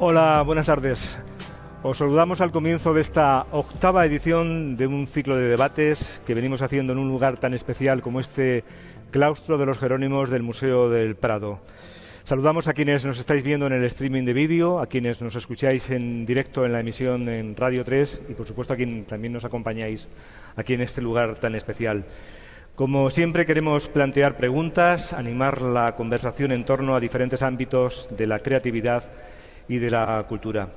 Hola, buenas tardes. Os saludamos al comienzo de esta octava edición de un ciclo de debates que venimos haciendo en un lugar tan especial como este claustro de los Jerónimos del Museo del Prado. Saludamos a quienes nos estáis viendo en el streaming de vídeo, a quienes nos escucháis en directo en la emisión en Radio 3 y, por supuesto, a quienes también nos acompañáis aquí en este lugar tan especial. Como siempre, queremos plantear preguntas, animar la conversación en torno a diferentes ámbitos de la creatividad y de la cultura.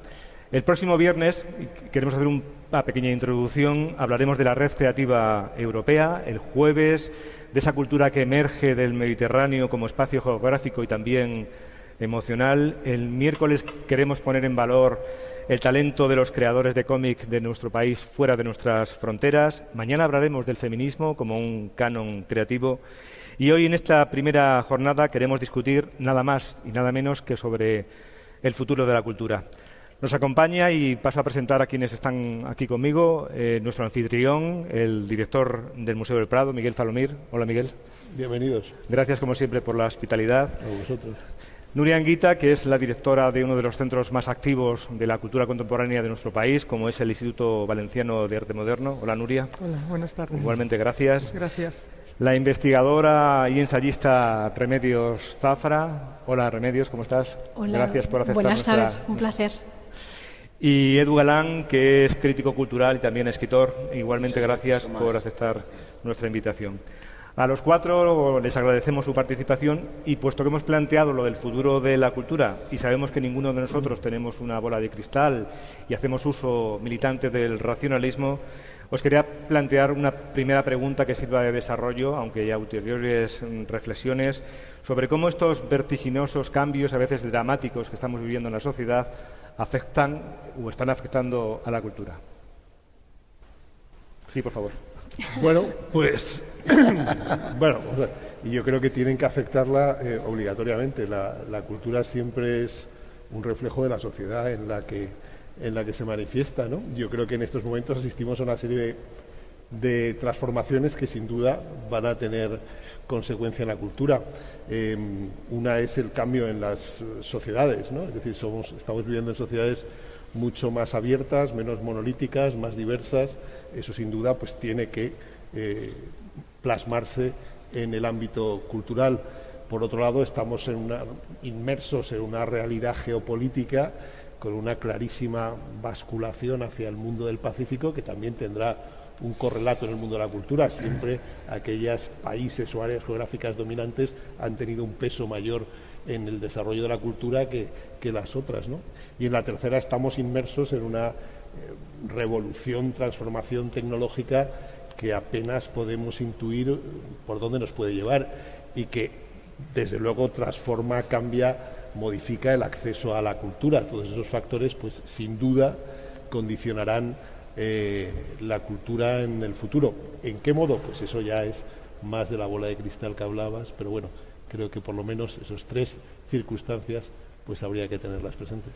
El próximo viernes, queremos hacer una pequeña introducción, hablaremos de la Red Creativa Europea. El jueves, de esa cultura que emerge del Mediterráneo como espacio geográfico y también emocional. El miércoles queremos poner en valor el talento de los creadores de cómic de nuestro país fuera de nuestras fronteras. Mañana hablaremos del feminismo como un canon creativo. Y hoy, en esta primera jornada, queremos discutir nada más y nada menos que sobre el futuro de la cultura. Nos acompaña, y paso a presentar a quienes están aquí conmigo, nuestro anfitrión, el director del Museo del Prado, Miguel Falomir. Hola, Miguel. Bienvenidos. Gracias, como siempre, por la hospitalidad. A vosotros. Nuria Anguita, que es la directora de uno de los centros más activos de la cultura contemporánea de nuestro país, como es el Instituto Valenciano de Arte Moderno. Hola, Nuria. Hola, buenas tardes. Igualmente, gracias. Gracias. La investigadora y ensayista Remedios Zafra. Hola, Remedios, ¿cómo estás? Hola. Gracias por aceptar Buenas tardes, un placer. Y Edu Galán, que es crítico cultural y también escritor. Igualmente, gracias por aceptar nuestra invitación. A los cuatro les agradecemos su participación y, puesto que hemos planteado lo del futuro de la cultura y sabemos que ninguno de nosotros tenemos una bola de cristal y hacemos uso militante del racionalismo, os quería plantear una primera pregunta que sirva de desarrollo, aunque hay ulteriores reflexiones, sobre cómo estos vertiginosos cambios, a veces dramáticos, que estamos viviendo en la sociedad, afectan o están afectando a la cultura. Sí, por favor. Bueno, pues yo creo que tienen que afectarla obligatoriamente. La cultura siempre es un reflejo de la sociedad en la que se manifiesta, ¿no? Yo creo que en estos momentos asistimos a una serie de transformaciones que sin duda van a tener consecuencia en la cultura. Una es el cambio en las sociedades, ¿no? Es decir, estamos viviendo en sociedades mucho más abiertas, menos monolíticas, más diversas. Eso sin duda pues tiene que plasmarse en el ámbito cultural. Por otro lado, estamos inmersos en una realidad geopolítica con una clarísima basculación hacia el mundo del Pacífico, que también tendrá un correlato en el mundo de la cultura. Siempre aquellos países o áreas geográficas dominantes han tenido un peso mayor en el desarrollo de la cultura que las otras, ¿no? Y en la tercera estamos inmersos en una revolución, transformación tecnológica que apenas podemos intuir por dónde nos puede llevar y que desde luego transforma, cambia, modifica el acceso a la cultura. Todos esos factores pues sin duda condicionarán la cultura en el futuro. ¿En qué modo? Pues eso ya es más de la bola de cristal que hablabas, pero bueno, creo que por lo menos esas tres circunstancias pues habría que tenerlas presentes.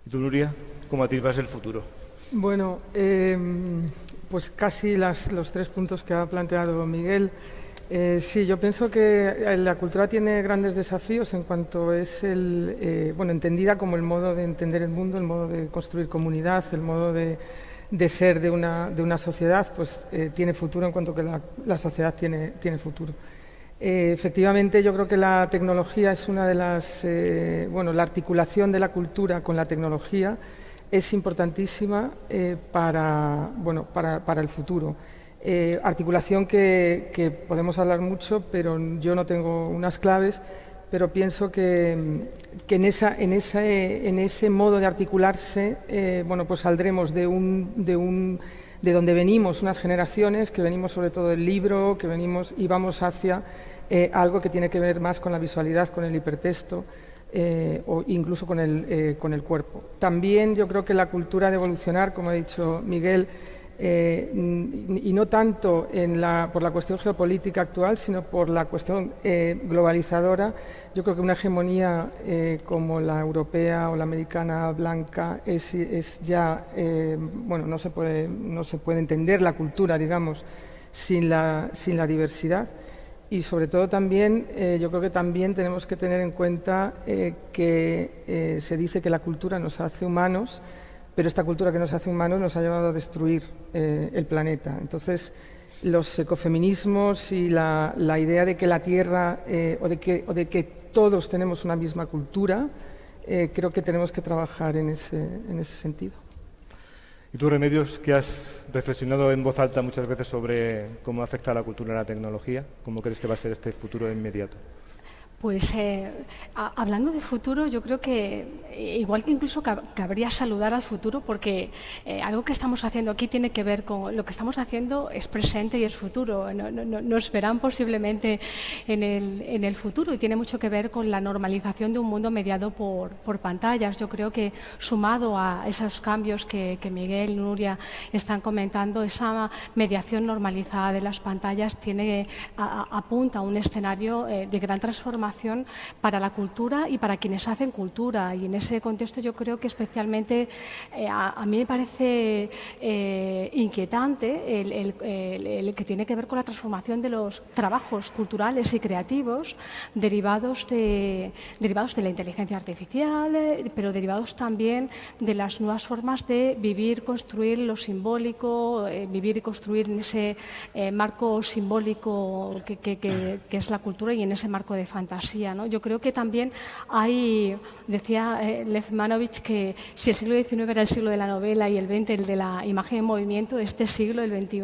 ¿Y tú, Nuria, cómo atisbas el futuro? Bueno, pues casi los tres puntos que ha planteado Miguel. Sí, yo pienso que la cultura tiene grandes desafíos en cuanto es entendida como el modo de entender el mundo, el modo de construir comunidad, el modo de ser de una sociedad, pues tiene futuro en cuanto que la sociedad tiene futuro. Efectivamente, yo creo que la tecnología es una de las... la articulación de la cultura con la tecnología es importantísima para el futuro. Articulación que podemos hablar mucho, pero yo no tengo unas claves, pero pienso que en ese modo de articularse, pues saldremos de donde venimos unas generaciones, que venimos sobre todo del libro, que venimos y vamos hacia algo que tiene que ver más con la visualidad, con el hipertexto o incluso con el cuerpo. También yo creo que la cultura ha de evolucionar, como ha dicho Miguel, y no tanto por la cuestión geopolítica actual, sino por la cuestión globalizadora. Yo creo que una hegemonía como la europea o la americana blanca es ya no se puede entender la cultura, digamos, sin la diversidad. Y sobre todo también, yo creo que también tenemos que tener en cuenta que se dice que la cultura nos hace humanos, pero esta cultura que nos hace humanos nos ha llevado a destruir el planeta. Entonces, los ecofeminismos y la idea de que la Tierra o de que todos tenemos una misma cultura, creo que tenemos que trabajar en ese sentido. ¿Y tú, Remedios, que has reflexionado en voz alta muchas veces sobre cómo afecta a la cultura y la tecnología? ¿Cómo crees que va a ser este futuro inmediato? Pues hablando de futuro, yo creo que igual que incluso cabría saludar al futuro, porque algo que estamos haciendo aquí tiene que ver con lo que estamos haciendo es presente y es futuro. Nos verán posiblemente en el futuro y tiene mucho que ver con la normalización de un mundo mediado por pantallas. Yo creo que sumado a esos cambios que Miguel y Nuria están comentando, esa mediación normalizada de las pantallas apunta a un escenario de gran transformación para la cultura y para quienes hacen cultura, y en ese contexto yo creo que especialmente a mí me parece inquietante el que tiene que ver con la transformación de los trabajos culturales y creativos derivados de la inteligencia artificial, pero derivados también de las nuevas formas de vivir, construir lo simbólico, vivir y construir en ese marco simbólico que es la cultura y en ese marco de fantasía, ¿no? Yo creo que también decía Lev Manovich, que si el siglo XIX era el siglo de la novela y el XX el de la imagen en movimiento, este siglo, el XXI,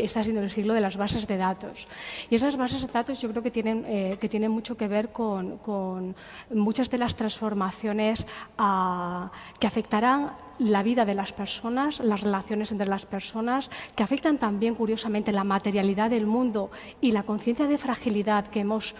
está siendo el siglo de las bases de datos. Y esas bases de datos yo creo que tienen mucho que ver con muchas de las transformaciones que afectarán la vida de las personas, las relaciones entre las personas, que afectan también, curiosamente, la materialidad del mundo y la conciencia de fragilidad que hemos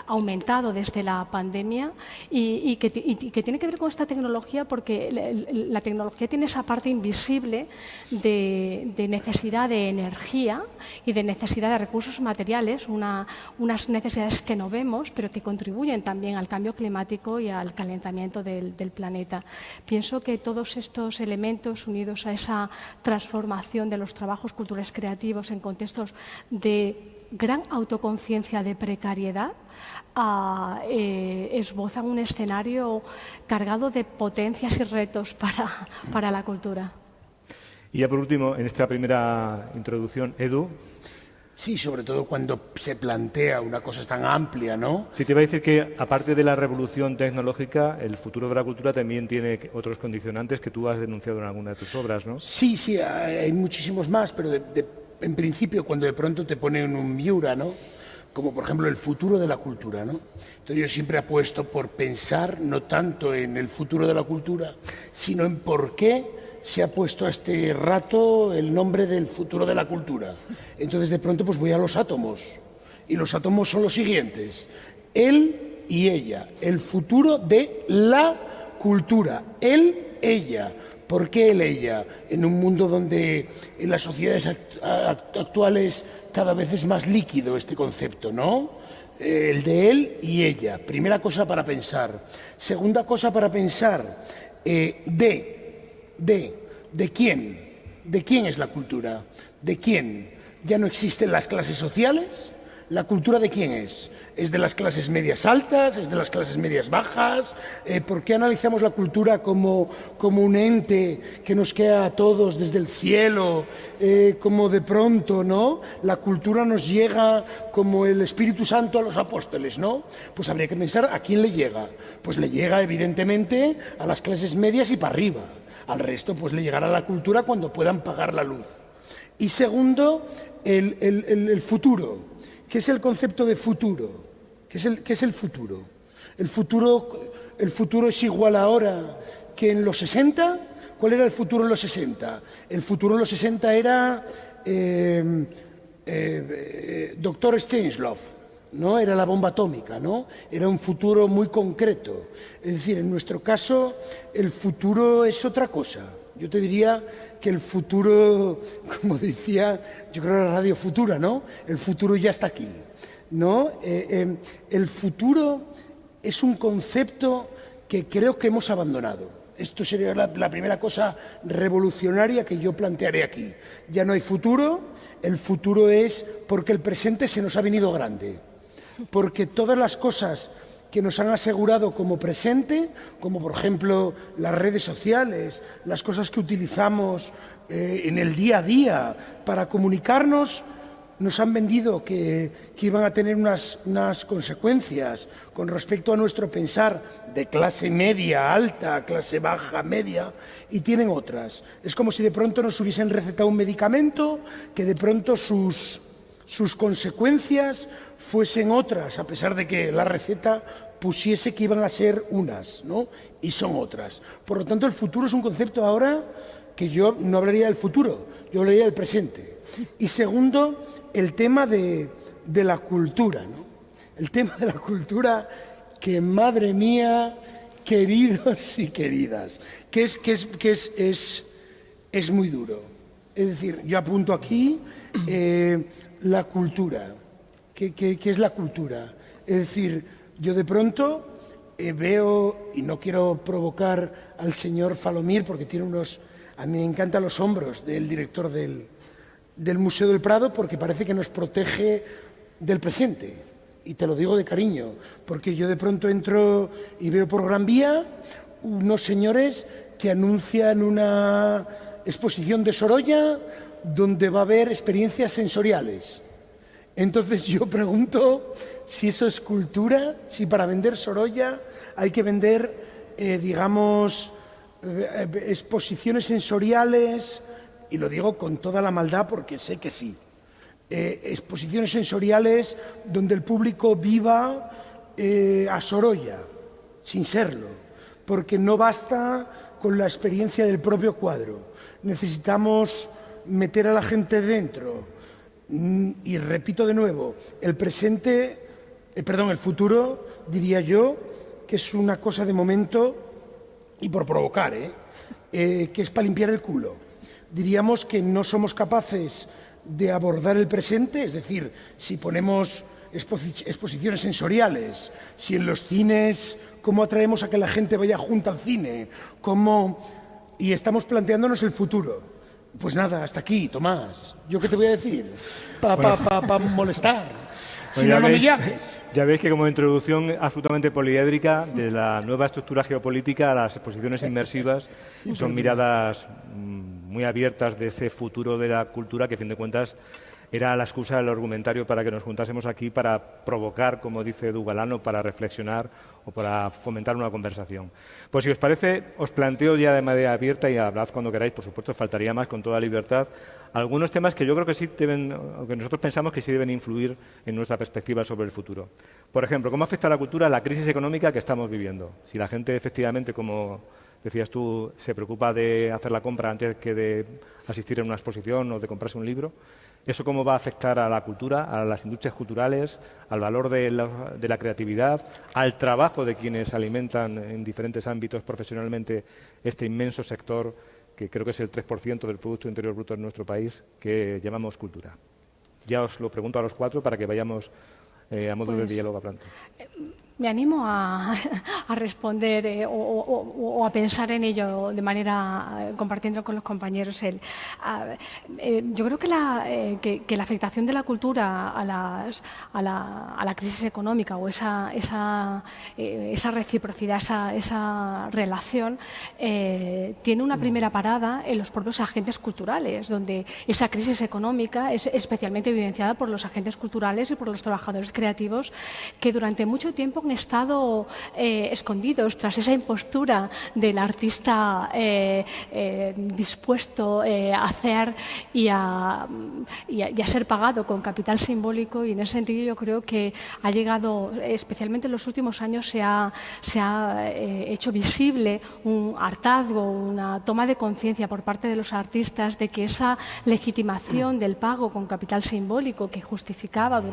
aumentado desde la pandemia y que tiene que ver con esta tecnología, porque la tecnología tiene esa parte invisible de necesidad de energía y de necesidad de recursos materiales, unas necesidades que no vemos, pero que contribuyen también al cambio climático y al calentamiento del planeta. Pienso que todos estos elementos, unidos a esa transformación de los trabajos culturales creativos en contextos de gran autoconciencia de precariedad, esbozan un escenario cargado de potencias y retos para la cultura. Y ya por último, en esta primera introducción, Edu. Sí, sobre todo cuando se plantea una cosa tan amplia, ¿no? Sí, te iba a decir que, aparte de la revolución tecnológica, el futuro de la cultura también tiene otros condicionantes que tú has denunciado en alguna de tus obras, ¿no? Sí, hay muchísimos más, pero en principio cuando de pronto te ponen un miura, ¿no? Como por ejemplo el futuro de la cultura, ¿no? Entonces yo siempre apuesto por pensar no tanto en el futuro de la cultura, sino en por qué se ha puesto a este rato el nombre del futuro de la cultura. Entonces de pronto pues voy a los átomos, y los átomos son los siguientes: él y ella, el futuro de la cultura, él, ella. ¿Por qué él, ella? En un mundo donde en las sociedades actuales cada vez es más líquido este concepto, ¿no? El de él y ella, primera cosa para pensar. Segunda cosa para pensar, ¿de quién? ¿De quién es la cultura? ¿De quién? Ya no existen las clases sociales. ¿La cultura de quién es? ¿Es de las clases medias altas? ¿Es de las clases medias bajas? ¿Por qué analizamos la cultura como un ente que nos queda a todos desde el cielo? Como de pronto, ¿no? La cultura nos llega como el Espíritu Santo a los apóstoles, ¿no? Pues habría que pensar a quién le llega. Pues le llega evidentemente a las clases medias y para arriba. Al resto pues le llegará la cultura cuando puedan pagar la luz. Y segundo, el futuro. ¿Qué es el concepto de futuro? ¿Qué es el futuro? ¿El futuro es igual ahora que en los 60? ¿Cuál era el futuro en los 60? El futuro en los 60 era Dr. Strangelove, ¿no? Era la bomba atómica, ¿no? Era un futuro muy concreto. Es decir, en nuestro caso, el futuro es otra cosa. Yo te diría que el futuro, como decía, yo creo que era Radio Futura, ¿no? El futuro ya está aquí, ¿no? El futuro es un concepto que creo que hemos abandonado. Esto sería la primera cosa revolucionaria que yo plantearé aquí. Ya no hay futuro, el futuro es porque el presente se nos ha venido grande. Porque todas las cosas que nos han asegurado como presente, como por ejemplo las redes sociales, las cosas que utilizamos en el día a día para comunicarnos, nos han vendido que iban a tener unas consecuencias con respecto a nuestro pensar de clase media, alta, clase baja, media, y tienen otras. Es como si de pronto nos hubiesen recetado un medicamento que de pronto sus consecuencias fuesen otras, a pesar de que la receta pusiese que iban a ser unas, ¿no? Y son otras. Por lo tanto, el futuro es un concepto ahora que yo no hablaría del futuro, yo hablaría del presente. Y segundo, el tema de la cultura, ¿no? El tema de la cultura que, madre mía, queridos y queridas, que es muy duro. Es decir, yo apunto aquí la cultura. ¿Qué es la cultura? Es decir, yo de pronto veo, y no quiero provocar al señor Falomir porque tiene unos... A mí me encantan los hombros del director del Museo del Prado porque parece que nos protege del presente. Y te lo digo de cariño, porque yo de pronto entro y veo por Gran Vía unos señores que anuncian una exposición de Sorolla donde va a haber experiencias sensoriales. Entonces yo pregunto si eso es cultura, si para vender Sorolla hay que vender, digamos, exposiciones sensoriales, y lo digo con toda la maldad porque sé que sí, exposiciones sensoriales donde el público viva a Sorolla, sin serlo, porque no basta con la experiencia del propio cuadro, necesitamos meter a la gente dentro. Y repito de nuevo, el futuro, diría yo, que es una cosa de momento, y por provocar, que es para limpiar el culo. Diríamos que no somos capaces de abordar el presente, es decir, si ponemos exposiciones sensoriales, si en los cines, cómo atraemos a que la gente vaya junta al cine, y estamos planteándonos el futuro. Pues nada, hasta aquí, Tomás. ¿Yo qué te voy a decir? Para molestar. Si no, no me llames. Ya veis que como introducción absolutamente poliédrica de la nueva estructura geopolítica a las exposiciones inmersivas son miradas muy abiertas de ese futuro de la cultura que, a fin de cuentas, era la excusa del argumentario para que nos juntásemos aquí para provocar, como dice Edu Galano, para reflexionar o para fomentar una conversación. Pues si os parece, os planteo ya de manera abierta y hablad cuando queráis, por supuesto, faltaría más con toda libertad, algunos temas que yo creo que sí deben, o que nosotros pensamos que sí deben influir en nuestra perspectiva sobre el futuro. Por ejemplo, ¿cómo afecta a la cultura la crisis económica que estamos viviendo? Si la gente efectivamente, como decías tú, se preocupa de hacer la compra antes que de asistir a una exposición o de comprarse un libro, ¿eso cómo va a afectar a la cultura, a las industrias culturales, al valor de la creatividad, al trabajo de quienes alimentan en diferentes ámbitos profesionalmente este inmenso sector que creo que es el 3% del Producto Interior Bruto en nuestro país, que llamamos cultura? Ya os lo pregunto a los cuatro para que vayamos a modo de diálogo a planta. Me animo a responder o a pensar en ello de manera compartiendo con los compañeros. Yo creo que la afectación de la cultura a la crisis económica o esa reciprocidad, esa relación, tiene una primera parada en los propios agentes culturales, donde esa crisis económica es especialmente evidenciada por los agentes culturales y por los trabajadores creativos que durante mucho tiempo han estado escondidos tras esa impostura del artista dispuesto a hacer y a ser pagado con capital simbólico, y en ese sentido yo creo que ha llegado, especialmente en los últimos años, se ha hecho visible un hartazgo, una toma de conciencia por parte de los artistas de que esa legitimación del pago con capital simbólico que justificaba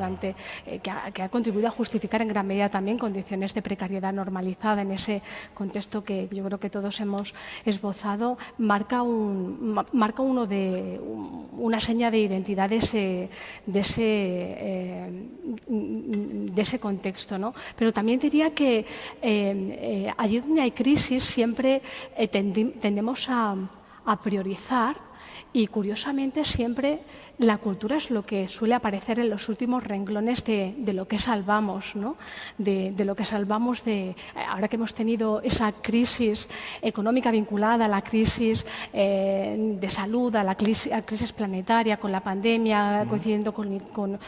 que ha contribuido a justificar en gran medida también condiciones de precariedad normalizada, en ese contexto que yo creo que todos hemos esbozado, marca una seña de identidad de ese contexto, ¿no? Pero también diría que allí donde hay crisis siempre tendemos a priorizar, y curiosamente siempre la cultura es lo que suele aparecer en los últimos renglones de lo que salvamos, ¿no? De lo que salvamos ahora que hemos tenido esa crisis económica vinculada a la crisis de salud, a la crisis planetaria, con la pandemia, coincidiendo con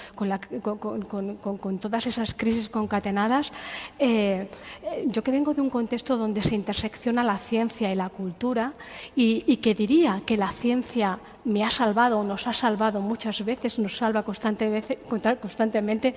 todas esas crisis concatenadas. Yo que vengo de un contexto donde se intersecciona la ciencia y la cultura, y que diría que la ciencia me ha salvado, nos ha salvado muchas veces, nos salva constantemente,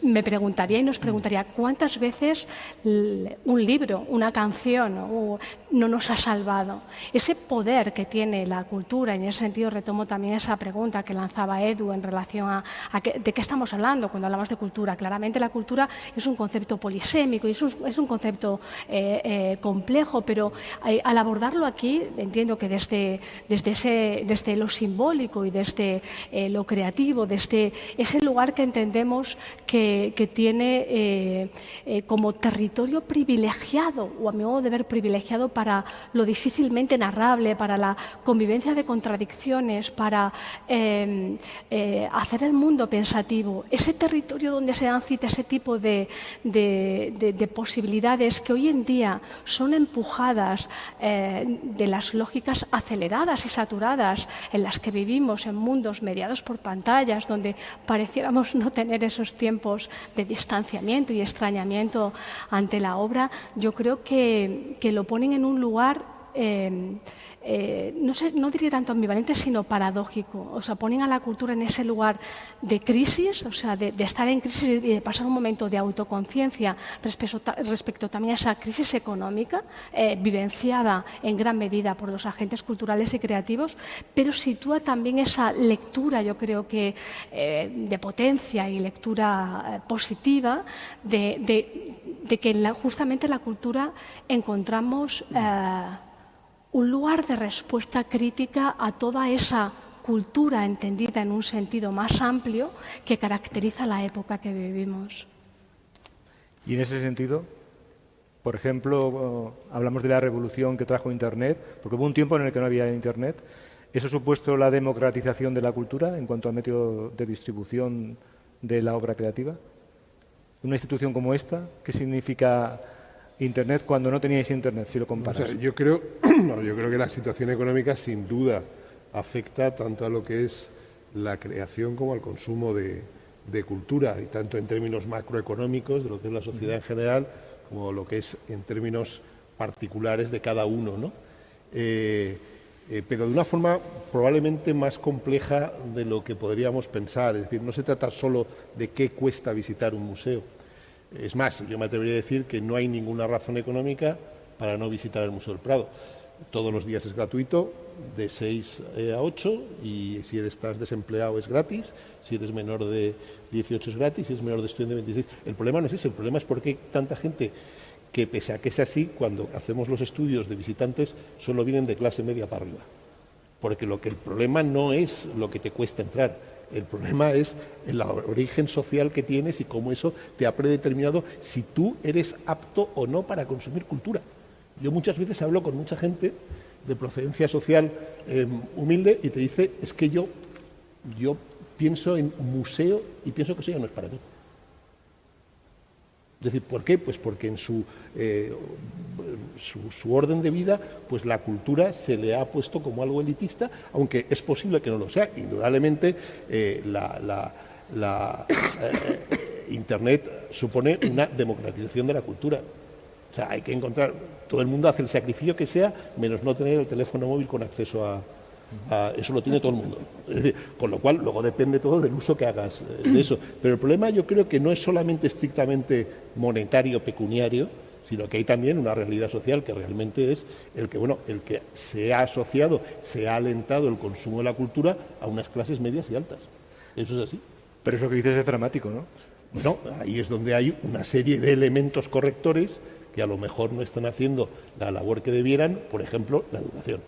me preguntaría y nos preguntaría cuántas veces un libro, una canción no nos ha salvado. Ese poder que tiene la cultura, y en ese sentido retomo también esa pregunta que lanzaba Edu en relación a de qué estamos hablando cuando hablamos de cultura. Claramente la cultura es un concepto polisémico y es un concepto complejo, pero al abordarlo aquí entiendo que desde lo simbólico y desde lo creativo, desde ese lugar que entendemos que tiene como territorio privilegiado, o a mi modo de ver privilegiado, para lo difícilmente narrable, para la convivencia de contradicciones, para hacer el mundo pensativo. Ese territorio donde se dan cita ese tipo de posibilidades que hoy en día son empujadas de las lógicas aceleradas y saturadas en las que vivimos, en mundos mediados por pantallas, donde pareciéramos no tener esos tiempos de distanciamiento y extrañamiento ante la obra. Yo creo que lo ponen en un lugar, no diría tanto ambivalente, sino paradójico. O sea, ponen a la cultura en ese lugar de crisis, o sea, de estar en crisis y de pasar un momento de autoconciencia respecto también a esa crisis económica, vivenciada en gran medida por los agentes culturales y creativos, pero sitúa también esa lectura, yo creo que de potencia y lectura positiva, de que justamente en la cultura encontramos un lugar de respuesta crítica a toda esa cultura entendida en un sentido más amplio que caracteriza la época que vivimos. Y en ese sentido, por ejemplo, hablamos de la revolución que trajo Internet, porque hubo un tiempo en el que no había Internet. ¿Eso ha supuesto la democratización de la cultura en cuanto al método de distribución de la obra creativa? Una institución como esta, ¿qué significa Internet cuando no teníais Internet, si lo comparas? O sea, yo creo que la situación económica sin duda afecta tanto a lo que es la creación como al consumo de cultura, y tanto en términos macroeconómicos de lo que es la sociedad en general, como lo que es en términos particulares de cada uno, ¿no? Pero de una forma probablemente más compleja de lo que podríamos pensar. Es decir, no se trata solo de qué cuesta visitar un museo. Es más, yo me atrevería a decir que no hay ninguna razón económica para no visitar el Museo del Prado. Todos los días es gratuito, de 6 a 8, y si estás desempleado es gratis, si eres menor de 18 es gratis, si eres menor de estudiante de 26. El problema no es ese, el problema es porque hay tanta gente que, pese a que es así, cuando hacemos los estudios de visitantes, solo vienen de clase media para arriba. Porque el problema no es lo que te cuesta entrar. El problema es el origen social que tienes y cómo eso te ha predeterminado si tú eres apto o no para consumir cultura. Yo muchas veces hablo con mucha gente de procedencia social humilde y te dice, es que yo pienso en museo y pienso que eso ya no es para mí. Es decir, ¿por qué? Pues porque en su orden de vida, pues la cultura se le ha puesto como algo elitista, aunque es posible que no lo sea. Indudablemente, Internet supone una democratización de la cultura. O sea, hay que encontrar, todo el mundo hace el sacrificio que sea, menos no tener el teléfono móvil con acceso a eso lo tiene todo el mundo. Es decir, con lo cual, luego depende todo del uso que hagas de eso. Pero el problema yo creo que no es solamente estrictamente monetario, pecuniario, sino que hay también una realidad social que realmente es el que se ha asociado, se ha alentado el consumo de la cultura a unas clases medias y altas. Eso es así. Pero eso que dices es dramático, ¿no? Bueno, ahí es donde hay una serie de elementos correctores que a lo mejor no están haciendo la labor que debieran, por ejemplo, la educación.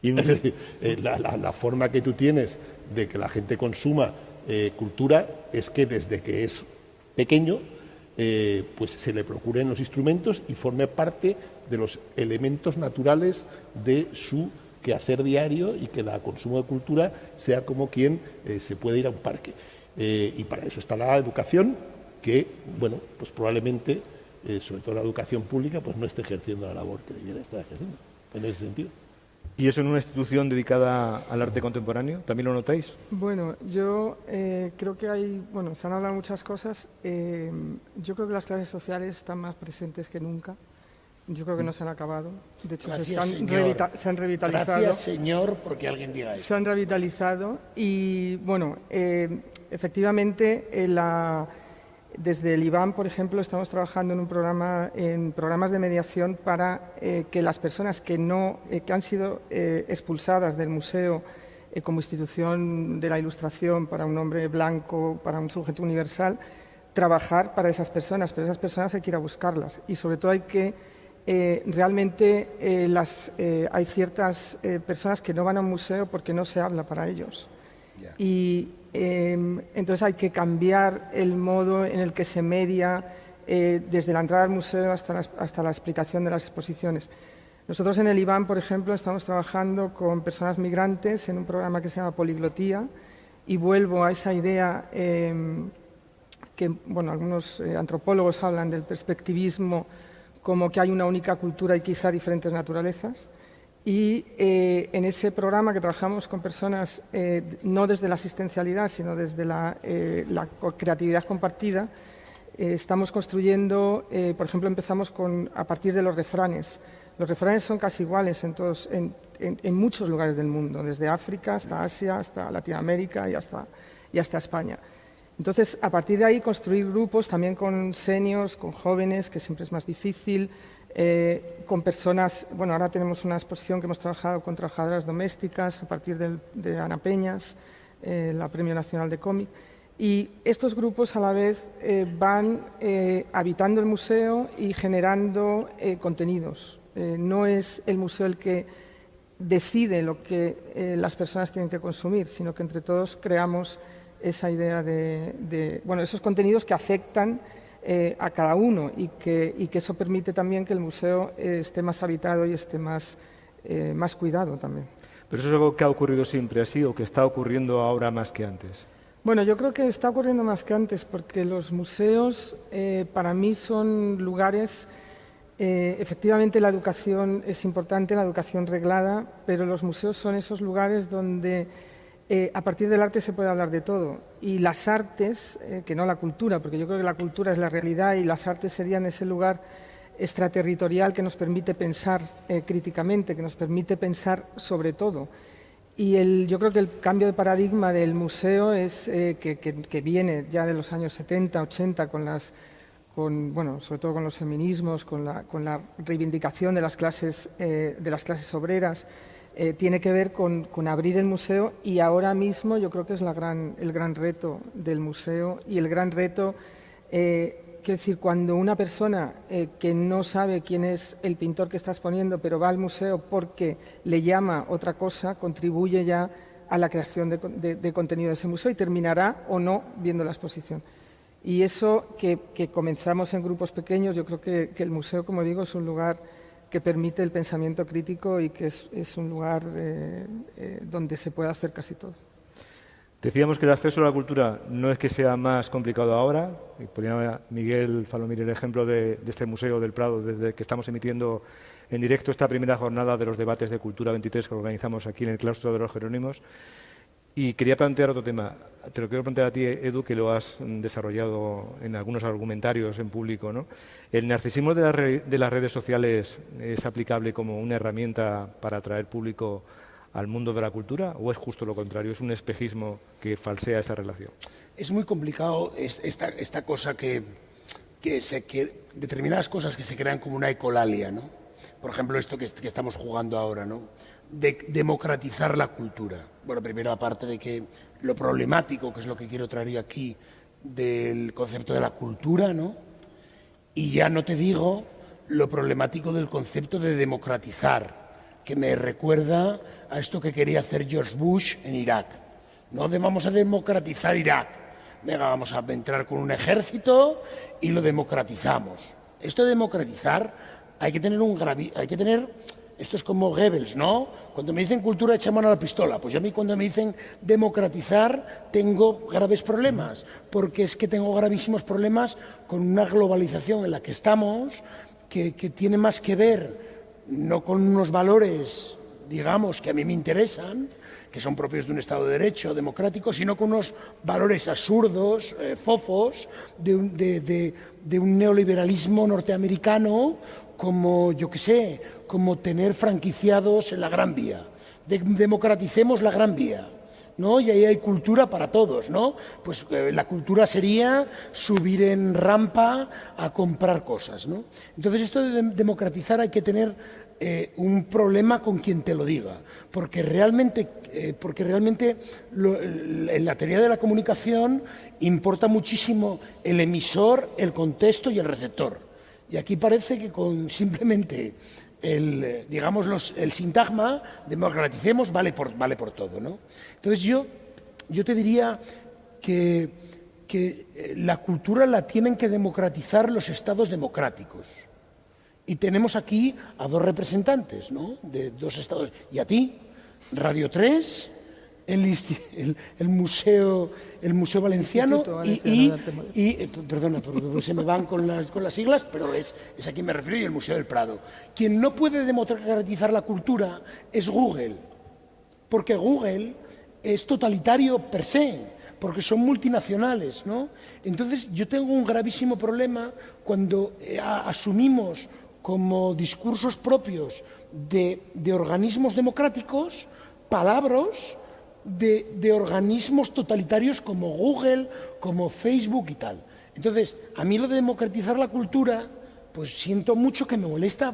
Es decir, la forma que tú tienes de que la gente consuma cultura es que desde que es pequeño pues se le procuren los instrumentos y forme parte de los elementos naturales de su quehacer diario, y que el consumo de cultura sea como quien se puede ir a un parque. Y para eso está la educación, que, bueno, pues probablemente, sobre todo la educación pública, pues no esté ejerciendo la labor que debiera estar ejerciendo, en ese sentido. ¿Y eso en una institución dedicada al arte contemporáneo? ¿También lo notáis? Bueno, yo creo que hay, bueno, se han hablado muchas cosas. Yo creo que las clases sociales están más presentes que nunca. Yo creo que no se han acabado. De hecho, Gracias, se han revitalizado. Gracias, señor, porque alguien diga eso. Se han revitalizado y, bueno, efectivamente, desde el IBAM, por ejemplo, estamos trabajando en programas de mediación para que las personas que han sido expulsadas del museo como institución de la Ilustración, para un hombre blanco, para un sujeto universal, trabajar para esas personas, pero esas personas hay que ir a buscarlas, y sobre todo hay que realmente hay ciertas personas que no van a un museo porque no se habla para ellos. Yeah. Y entonces hay que cambiar el modo en el que se media desde la entrada al museo hasta la explicación de las exposiciones. Nosotros en el IBAM, por ejemplo, estamos trabajando con personas migrantes en un programa que se llama Poliglotía, y vuelvo a esa idea que, bueno, algunos antropólogos hablan del perspectivismo, como que hay una única cultura y quizá diferentes naturalezas. Y en ese programa, que trabajamos con personas no desde la asistencialidad, sino desde la creatividad compartida, estamos construyendo, por ejemplo, empezamos a partir de los refranes. Los refranes son casi iguales en muchos lugares del mundo, desde África hasta Asia, hasta Latinoamérica y hasta España. Entonces, a partir de ahí, construir grupos también con seniors, con jóvenes, que siempre es más difícil, con personas. Bueno, ahora tenemos una exposición que hemos trabajado con trabajadoras domésticas a partir de Ana Peñas, la Premio Nacional de Cómic. Y estos grupos a la vez van habitando el museo y generando contenidos. No es el museo el que decide lo que las personas tienen que consumir, sino que entre todos creamos esa idea bueno, esos contenidos que afectan a cada uno, y que eso permite también que el museo esté más habitado y esté más cuidado también. ¿Pero eso es algo que ha ocurrido siempre así o que está ocurriendo ahora más que antes? Bueno, yo creo que está ocurriendo más que antes, porque los museos para mí son lugares, efectivamente la educación es importante, la educación reglada, pero los museos son esos lugares donde a partir del arte se puede hablar de todo, y las artes, que no la cultura, porque yo creo que la cultura es la realidad y las artes serían ese lugar extraterritorial que nos permite pensar críticamente, que nos permite pensar sobre todo. Y yo creo que el cambio de paradigma del museo es que viene ya de los años 70, 80, bueno, sobre todo con los feminismos, con la reivindicación de las clases obreras. Tiene que ver con abrir el museo, y ahora mismo yo creo que es el gran reto del museo, y el gran reto, quiero decir, cuando una persona que no sabe quién es el pintor que está exponiendo, pero va al museo porque le llama otra cosa, contribuye ya a la creación de contenido de ese museo, y terminará o no viendo la exposición. Y eso que comenzamos en grupos pequeños, yo creo que el museo, como digo, es un lugar que permite el pensamiento crítico, y que es un lugar donde se puede hacer casi todo. Decíamos que el acceso a la cultura no es que sea más complicado ahora. Ponía Miguel Falomir el ejemplo de este Museo del Prado, desde que estamos emitiendo en directo esta primera jornada de los debates de Cultura 23 que organizamos aquí en el Claustro de los Jerónimos. Y quería plantear otro tema. Te lo quiero plantear a ti, Edu, que lo has desarrollado en algunos argumentarios en público, ¿no? ¿El narcisismo de las redes sociales es aplicable como una herramienta para atraer público al mundo de la cultura, o es justo lo contrario, es un espejismo que falsea esa relación? Es muy complicado esta cosa que determinadas cosas que se crean como una ecolalia, ¿no? Por ejemplo, esto que estamos jugando ahora, ¿no? De democratizar la cultura. Bueno, primero, aparte de que lo problemático, que es lo que quiero traer yo aquí, del concepto de la cultura, ¿no? Y ya no te digo lo problemático del concepto de democratizar, que me recuerda a esto que quería hacer George Bush en Irak. No vamos a democratizar Irak. Venga, vamos a entrar con un ejército y lo democratizamos. Esto de democratizar hay que tener esto es como Goebbels, ¿no? Cuando me dicen cultura echa mano a la pistola, pues yo a mí cuando me dicen democratizar tengo graves problemas, porque es que tengo gravísimos problemas con una globalización en la que estamos que tiene más que ver no con unos valores, digamos, que a mí me interesan, que son propios de un Estado de Derecho democrático, sino con unos valores absurdos, fofos, de un neoliberalismo norteamericano, como, yo qué sé, como tener franquiciados en la Gran Vía. Democraticemos la Gran Vía, ¿no? Y ahí hay cultura para todos, ¿no? Pues la cultura sería subir en rampa a comprar cosas, ¿no? Entonces esto de democratizar hay que tener un problema con quien te lo diga, porque realmente en la teoría de la comunicación importa muchísimo el emisor, el contexto y el receptor. Y aquí parece que con simplemente el sintagma, democraticemos, vale por todo, ¿no? Entonces yo te diría que la cultura la tienen que democratizar los estados democráticos. Y tenemos aquí a dos representantes, ¿no? De dos estados. Y a ti, Radio 3, el Museo Valenciano perdona, porque se me van con las siglas, pero es a quien me refiero, y el Museo del Prado. Quien no puede democratizar la cultura es Google, porque Google es totalitario per se, porque son multinacionales, ¿no? Entonces yo tengo un gravísimo problema cuando asumimos como discursos propios de organismos democráticos palabras de organismos totalitarios como Google, como Facebook y tal. Entonces, a mí lo de democratizar la cultura, pues siento mucho que me molesta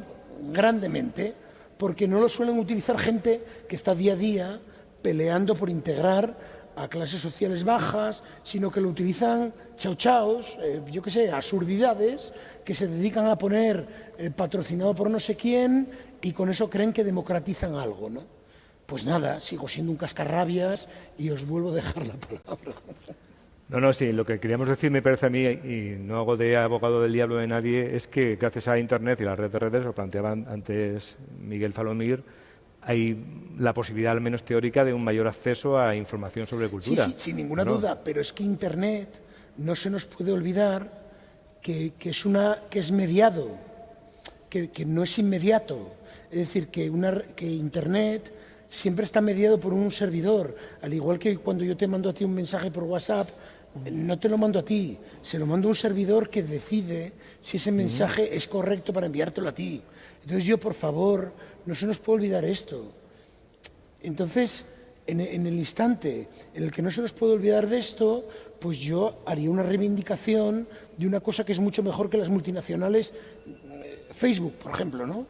grandemente, porque no lo suelen utilizar gente que está día a día peleando por integrar a clases sociales bajas, sino que lo utilizan chao-chaos, yo qué sé, absurdidades, que se dedican a poner patrocinado por no sé quién y con eso creen que democratizan algo, ¿no? Pues nada, sigo siendo un cascarrabias y os vuelvo a dejar la palabra. No, sí, lo que queríamos decir, me parece a mí, y no hago de abogado del diablo de nadie, es que gracias a Internet y la red de redes, lo planteaba antes Miguel Falomir, hay la posibilidad, al menos teórica, de un mayor acceso a información sobre cultura. Sí, sin ninguna duda, pero es que Internet no se nos puede olvidar que es mediado, que no es inmediato. Es decir, que Internet siempre está mediado por un servidor, al igual que cuando yo te mando a ti un mensaje por WhatsApp, no te lo mando a ti, se lo mando a un servidor que decide si ese mensaje es correcto para enviártelo a ti. Entonces por favor, no se nos puede olvidar esto. Entonces, en el instante en el que no se nos puede olvidar de esto, pues yo haría una reivindicación de una cosa que es mucho mejor que las multinacionales, Facebook, por ejemplo, ¿no?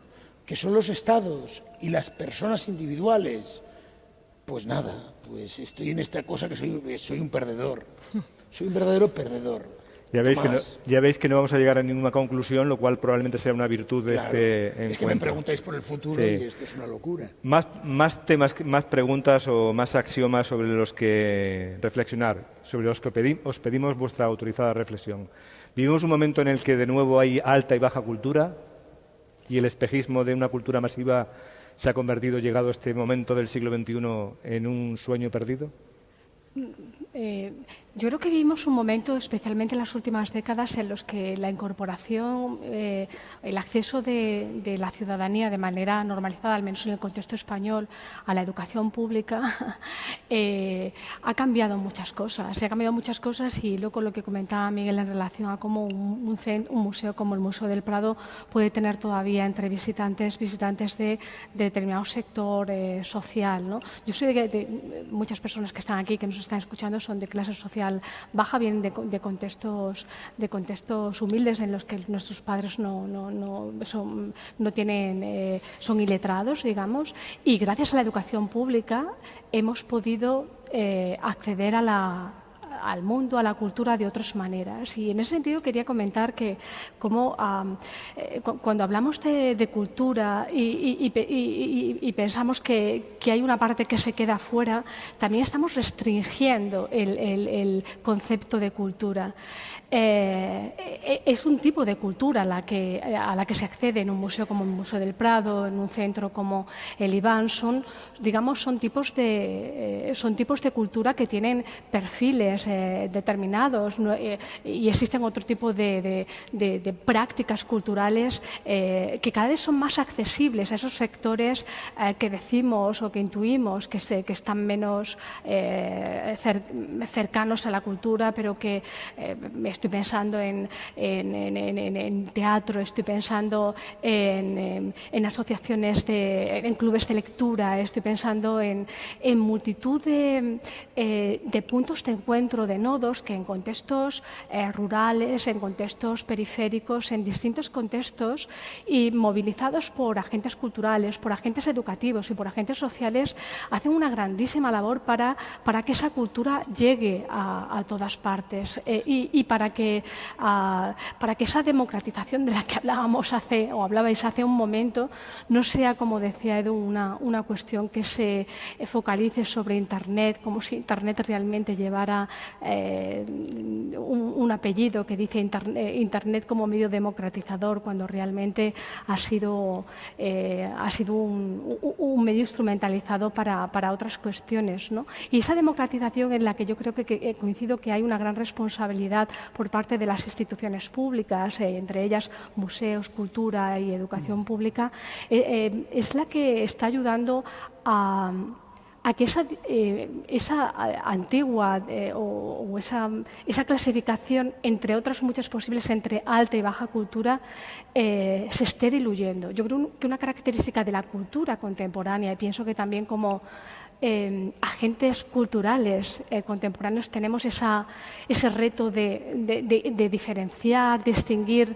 Que son los estados y las personas individuales. Pues nada, pues estoy en esta cosa que soy un perdedor, soy un verdadero perdedor. Ya veis que no vamos a llegar a ninguna conclusión, lo cual probablemente sea una virtud de este encuentro. Es que me preguntáis por el futuro y esto es una locura. Más temas, más preguntas o más axiomas sobre los que reflexionar, sobre los que os pedimos vuestra autorizada reflexión. Vivimos un momento en el que de nuevo hay alta y baja cultura y el espejismo de una cultura masiva se ha convertido, llegado a este momento del siglo XXI, en un sueño perdido. Yo creo que vivimos un momento, especialmente en las últimas décadas, en los que la incorporación, el acceso de la ciudadanía de manera normalizada, al menos en el contexto español, a la educación pública, ha cambiado muchas cosas. Se ha cambiado muchas cosas y luego lo que comentaba Miguel en relación a cómo un museo como el Museo del Prado puede tener todavía entre visitantes de determinado sector social, ¿no? Yo soy de muchas personas que están aquí, que nos están escuchando, son de clase social baja, vienen de contextos humildes en los que nuestros padres son iletrados, digamos, y gracias a la educación pública hemos podido acceder a al mundo, a la cultura de otras maneras. Y en ese sentido quería comentar que como cuando hablamos de cultura y pensamos que hay una parte que se queda fuera, también estamos restringiendo el concepto de cultura. Es un tipo de cultura a la que se accede en un museo como el Museo del Prado, en un centro como el Iván. Son tipos de cultura que tienen perfiles determinados, y existen otro tipo de prácticas culturales que cada vez son más accesibles a esos sectores que decimos o que intuimos que están menos cercanos a la cultura, pero que estoy pensando en teatro, estoy pensando en asociaciones, en clubes de lectura, estoy pensando en multitud de puntos de encuentro, de nodos que en contextos rurales, en contextos periféricos, en distintos contextos y movilizados por agentes culturales, por agentes educativos y por agentes sociales, hacen una grandísima labor para que esa cultura llegue a todas partes y para que esa democratización de la que hablabais hace un momento no sea, como decía Edu, una cuestión que se focalice sobre Internet, como si Internet realmente llevara un apellido que dice Internet como medio democratizador, cuando realmente ha sido un medio instrumentalizado para otras cuestiones, ¿no? Y esa democratización en la que yo creo que coincido que hay una gran responsabilidad por parte de las instituciones públicas, entre ellas museos, cultura y educación pública, es la que está ayudando a que esa antigua o esa clasificación, entre otras muchas posibles, entre alta y baja cultura, se esté diluyendo. Yo creo que una característica de la cultura contemporánea, y pienso que también como agentes culturales contemporáneos tenemos ese reto de diferenciar, distinguir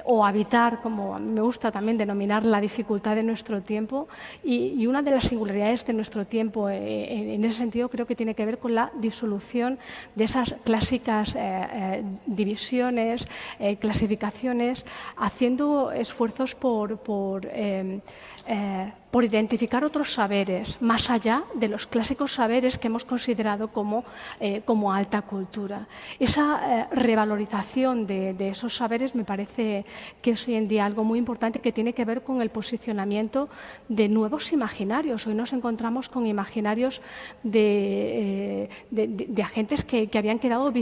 o habitar, como me gusta también denominar, la dificultad de nuestro tiempo, y una de las singularidades de nuestro tiempo en ese sentido creo que tiene que ver con la disolución de esas clásicas divisiones, clasificaciones, haciendo esfuerzos por identificar otros saberes, más allá de los clásicos saberes que hemos considerado como alta cultura. Esa revalorización de esos saberes me parece que es hoy en día algo muy importante, que tiene que ver con el posicionamiento de nuevos imaginarios. Hoy nos encontramos con imaginarios de agentes que habían quedado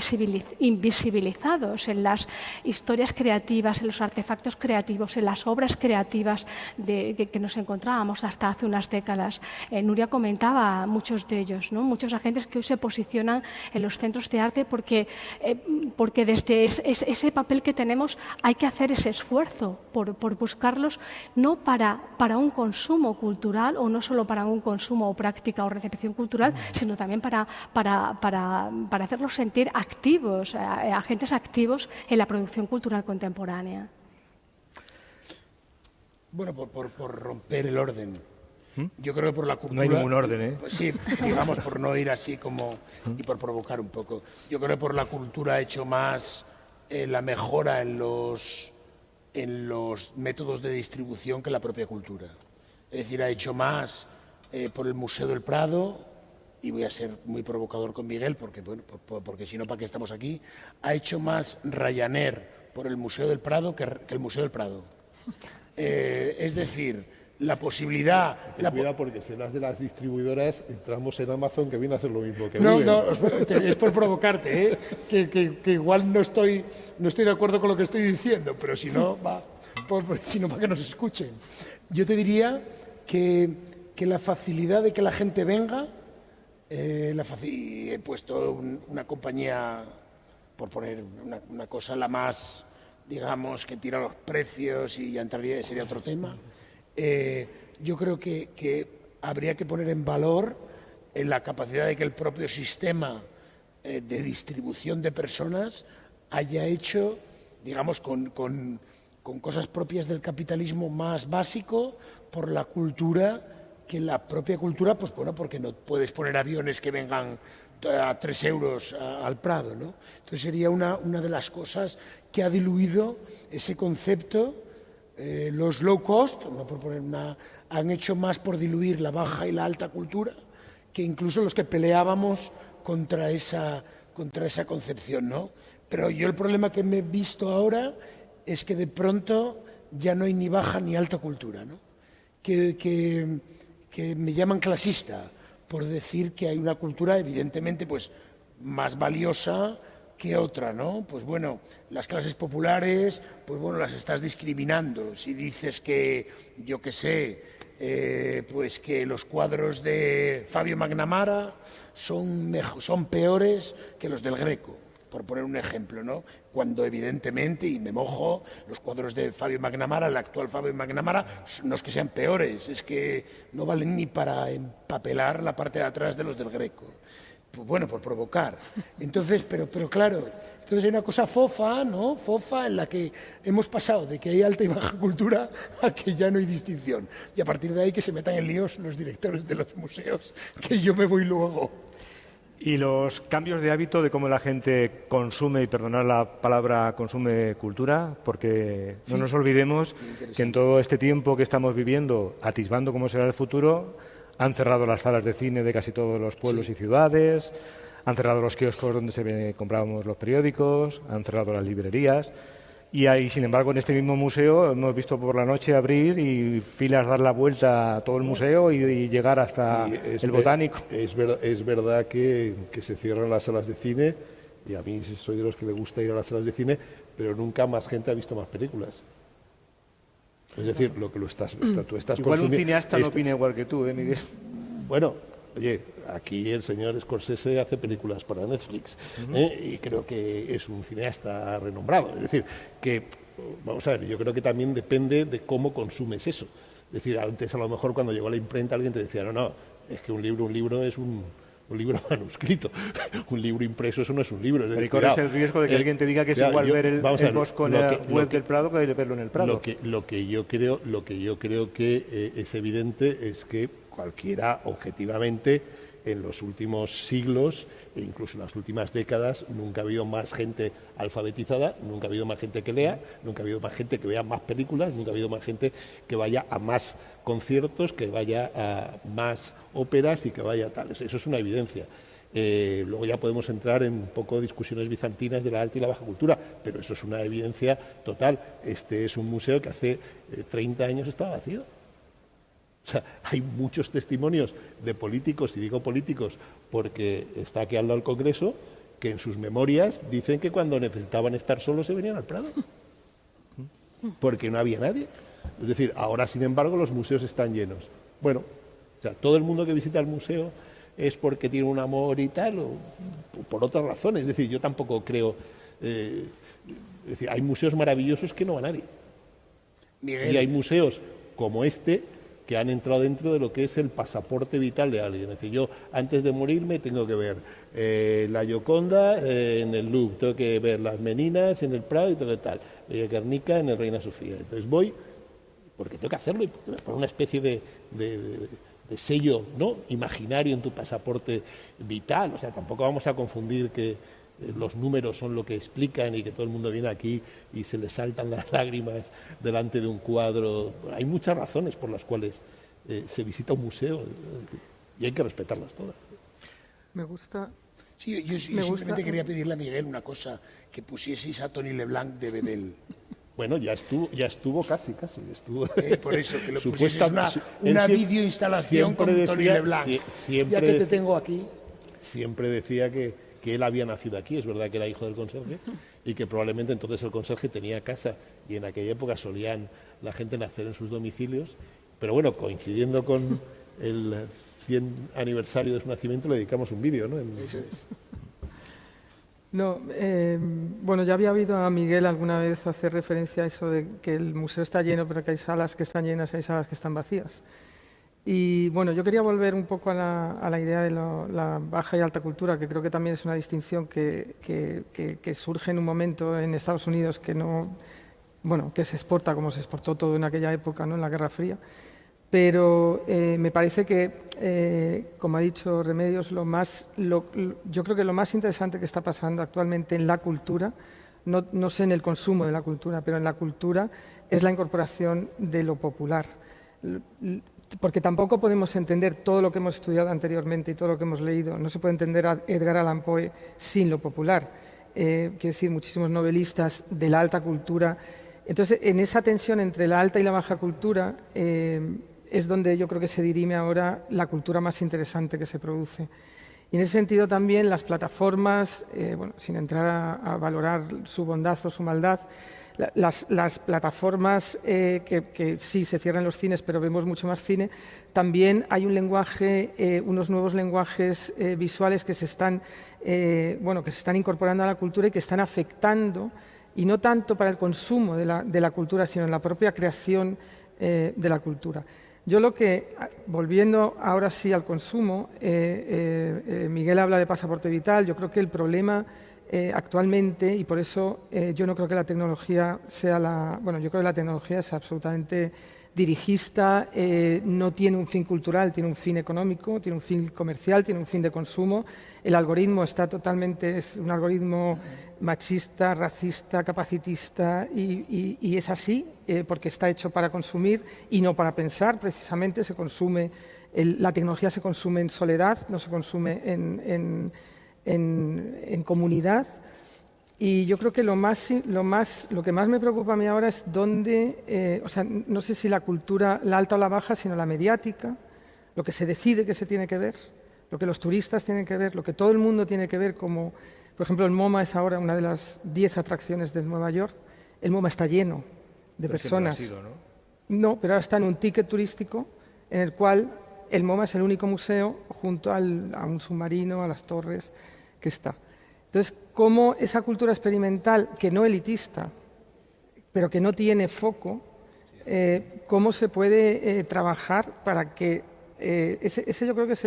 invisibilizados en las historias creativas, en los artefactos creativos, en las obras creativas que nos encontrábamos hasta hace unas décadas. Nuria comentaba muchos de ellos, ¿no? Muchos agentes que hoy se posicionan en los centros de arte porque desde ese papel que tenemos hay que hacer ese esfuerzo por buscarlos, no para un consumo cultural, o no solo para un consumo o práctica o recepción cultural, sino también para hacerlos sentir activos, agentes activos en la producción cultural contemporánea. Bueno, por romper el orden. Yo creo que por la cultura... No hay ningún orden, ¿eh? Pues sí, digamos, por no ir así como... y por provocar un poco. Yo creo que por la cultura ha hecho más la mejora en los métodos de distribución que la propia cultura. Es decir, ha hecho más por el Museo del Prado, y voy a ser muy provocador con Miguel, porque si no, ¿para qué estamos aquí? Ha hecho más Ryanair por el Museo del Prado que el Museo del Prado. Es decir, la posibilidad... Cuidado, porque si hablas de las distribuidoras, entramos en Amazon, que viene a hacer lo mismo que No, Google. no, es por provocarte, que igual no estoy de acuerdo con lo que estoy diciendo, pero si no, para que nos escuchen. Yo te diría que la facilidad de que la gente venga, he puesto una compañía, por poner una cosa, la más, digamos, que tira los precios, y ya entraría, sería otro tema. Yo creo que habría que poner en valor la capacidad de que el propio sistema de distribución de personas haya hecho, digamos, con cosas propias del capitalismo más básico, por la cultura, que la propia cultura, pues bueno, porque no puedes poner aviones que vengan a 3 euros al Prado, ¿no? Entonces sería una de las cosas que ha diluido ese concepto. Los low cost, no por poner han hecho más por diluir la baja y la alta cultura que incluso los que peleábamos contra esa concepción, ¿no? Pero yo el problema que me he visto ahora es que de pronto ya no hay ni baja ni alta cultura, ¿no? Que me llaman clasista por decir que hay una cultura evidentemente pues más valiosa que otra, ¿no? Pues bueno, las clases populares, pues bueno, las estás discriminando. Si dices que, yo qué sé, pues que los cuadros de Fabio McNamara son peores que los del Greco, por poner un ejemplo, ¿no? Cuando evidentemente, y me mojo, los cuadros de Fabio McNamara, el actual Fabio McNamara, no es que sean peores, es que no valen ni para empapelar la parte de atrás de los del Greco. Pues bueno, por provocar. Entonces, pero claro, entonces hay una cosa fofa, ¿no? Fofa en la que hemos pasado de que hay alta y baja cultura a que ya no hay distinción. Y a partir de ahí que se metan en líos los directores de los museos, que yo me voy luego. Y los cambios de hábito de cómo la gente consume, y perdonad la palabra, consume cultura, porque no nos olvidemos que en todo este tiempo que estamos viviendo, atisbando cómo será el futuro, han cerrado las salas de cine de casi todos los pueblos y ciudades, han cerrado los kioscos donde comprábamos los periódicos, han cerrado las librerías. Y ahí, sin embargo, en este mismo museo hemos visto por la noche abrir y filas dar la vuelta a todo el museo y llegar hasta el Botánico. Es verdad que se cierran las salas de cine, y a mí soy de los que le gusta ir a las salas de cine, pero nunca más gente ha visto más películas. Es decir, lo que tú estás igual un cineasta no opina igual que tú, Miguel. Bueno, oye, aquí el señor Scorsese hace películas para Netflix, y creo que es un cineasta renombrado. Es decir, que, vamos a ver, yo creo que también depende de cómo consumes eso. Es decir, antes a lo mejor cuando llegó la imprenta alguien te decía, no, es que un libro es un libro manuscrito. Un libro impreso, eso no es un libro. Pero corres el riesgo de que alguien te diga que es igual ver el Bosco en la web del Prado que verlo en el Prado. Lo que yo creo que es evidente es que cualquiera, objetivamente, en los últimos siglos e incluso en las últimas décadas, nunca ha habido más gente alfabetizada, nunca ha habido más gente que lea, nunca ha habido más gente que vea más películas, nunca ha habido más gente que vaya a más conciertos, que vaya a más óperas y que vaya a tal. Eso es una evidencia. Luego ya podemos entrar en un poco discusiones bizantinas de la alta y la baja cultura, pero eso es una evidencia total. Este es un museo que hace 30 años estaba vacío. O sea, hay muchos testimonios de políticos, y digo políticos porque está aquí al lado del Congreso, que en sus memorias dicen que cuando necesitaban estar solos se venían al Prado, porque no había nadie. Es decir, ahora, sin embargo, los museos están llenos. Bueno, o sea, todo el mundo que visita el museo es porque tiene un amor y tal, o por otras razones. Es decir, yo tampoco creo... es decir, hay museos maravillosos que no va nadie. Miguel. Y hay museos como este que han entrado dentro de lo que es el pasaporte vital de alguien. Es decir, yo antes de morirme tengo que ver la Gioconda en el Louvre, tengo que ver las Meninas en el Prado y todo tal, Guernica en el Reina Sofía. Entonces voy porque tengo que hacerlo, y por una especie de sello, ¿no?, imaginario en tu pasaporte vital. O sea, tampoco vamos a confundir que los números son lo que explican y que todo el mundo viene aquí y se le saltan las lágrimas delante de un cuadro. Hay muchas razones por las cuales se visita un museo, y hay que respetarlas todas. Me gusta... Sí, yo simplemente quería pedirle a Miguel una cosa, que pusieseis a Tony Leblanc de Bedel. Bueno, ya estuvo casi. Estuvo. Por eso, que lo pusieseis una videoinstalación con Tony Leblanc. Ya que te tengo aquí. Siempre decía que él había nacido aquí, es verdad que era hijo del conserje, y que probablemente entonces el conserje tenía casa, y en aquella época solían la gente nacer en sus domicilios, pero bueno, coincidiendo con el 100 aniversario de su nacimiento, le dedicamos un vídeo, ¿no? No, bueno, ya había oído a Miguel alguna vez hacer referencia a eso de que el museo está lleno, pero que hay salas que están llenas y hay salas que están vacías. Y bueno, yo quería volver un poco a la idea de la baja y alta cultura, que creo que también es una distinción que surge en un momento en Estados Unidos que no, bueno, que se exporta como se exportó todo en aquella época, ¿no?, en la Guerra Fría. Pero me parece que, como ha dicho Remedios, yo creo que lo más interesante que está pasando actualmente en la cultura, no sé en el consumo de la cultura, pero en la cultura, es la incorporación de lo popular. Porque tampoco podemos entender todo lo que hemos estudiado anteriormente y todo lo que hemos leído. No se puede entender a Edgar Allan Poe sin lo popular. Quiero decir, muchísimos novelistas de la alta cultura. Entonces, en esa tensión entre la alta y la baja cultura es donde yo creo que se dirime ahora la cultura más interesante que se produce. Y en ese sentido también las plataformas, bueno, sin entrar a valorar su bondad o su maldad, las plataformas que sí se cierran los cines, pero vemos mucho más cine, también hay un lenguaje, unos nuevos lenguajes visuales que se están incorporando a la cultura y que están afectando, y no tanto para el consumo de la cultura, sino en la propia creación de la cultura. Yo volviendo ahora sí al consumo, Miguel habla de pasaporte vital. Yo creo que el problema actualmente, y por eso yo no creo que la tecnología sea yo creo que la tecnología es absolutamente dirigista, no tiene un fin cultural, tiene un fin económico, tiene un fin comercial, tiene un fin de consumo. El algoritmo es un algoritmo machista, racista, capacitista, y es así porque está hecho para consumir y no para pensar. Precisamente la tecnología se consume en soledad, no se consume en comunidad. Y yo creo que lo que más me preocupa a mí ahora es no sé si la cultura, la alta o la baja, sino la mediática, lo que se decide que se tiene que ver, lo que los turistas tienen que ver, lo que todo el mundo tiene que ver, como por ejemplo el MoMA es ahora una de las 10 atracciones de Nueva York. El MoMA está lleno de personas. No, pero ahora está en un ticket turístico en el cual el MoMA es el único museo junto a un submarino, a las torres que está. Entonces, cómo esa cultura experimental, que no elitista, pero que no tiene foco, cómo se puede trabajar para que ese yo creo que es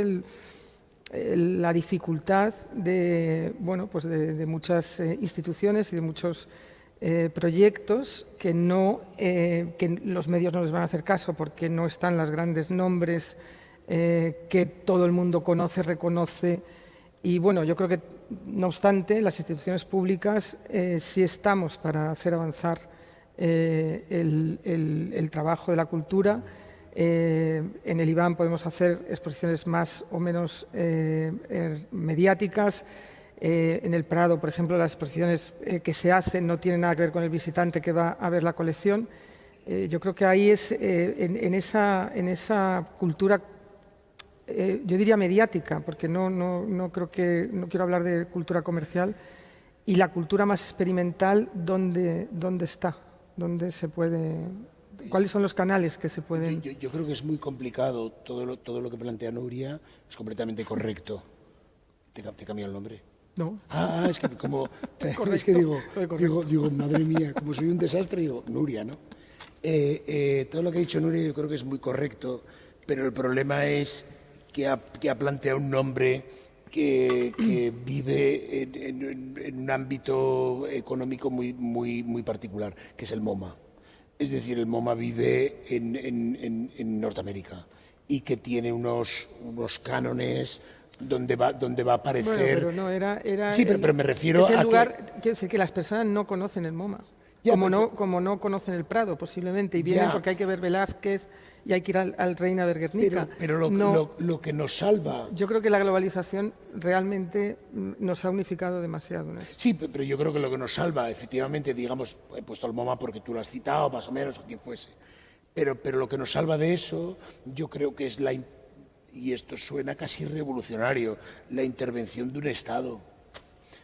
la dificultad de muchas instituciones y de muchos proyectos que los medios no les van a hacer caso porque no están los grandes nombres que todo el mundo conoce, reconoce. Y bueno, yo creo que, no obstante, las instituciones públicas sí estamos para hacer avanzar el trabajo de la cultura. En el IBAM podemos hacer exposiciones más o menos mediáticas. En el Prado, por ejemplo, las exposiciones que se hacen no tienen nada que ver con el visitante que va a ver la colección. Yo creo que ahí es en esa cultura, yo diría mediática, porque no quiero hablar de cultura comercial, y la cultura más experimental, ¿dónde está? ¿Dónde se puede? ¿Cuáles son los canales que se pueden...? Yo creo que es muy complicado. Todo lo que plantea Nuria es completamente correcto. ¿Te cambió el nombre? No. Es que como... es que digo, madre mía, como soy un desastre, digo, Nuria, ¿no? Todo lo que ha dicho Nuria yo creo que es muy correcto, pero el problema es que ha planteado un nombre que vive en un ámbito económico muy particular, que es el MoMA. Es decir, el MoMA vive en Norteamérica y que tiene unos cánones donde va a aparecer... Bueno, pero no, era sí, pero me refiero a lugar, quiero decir que las personas no conocen el MoMA. Como no conocen el Prado, posiblemente, y vienen porque hay que ver Velázquez y hay que ir al Reina de Guernica. Pero lo que nos salva... Yo creo que la globalización realmente nos ha unificado demasiado, ¿no? Sí, pero yo creo que lo que nos salva, efectivamente, digamos, he puesto el MoMA porque tú lo has citado, más o menos, o quien fuese, pero lo que nos salva de eso, yo creo que es y esto suena casi revolucionario, la intervención de un Estado.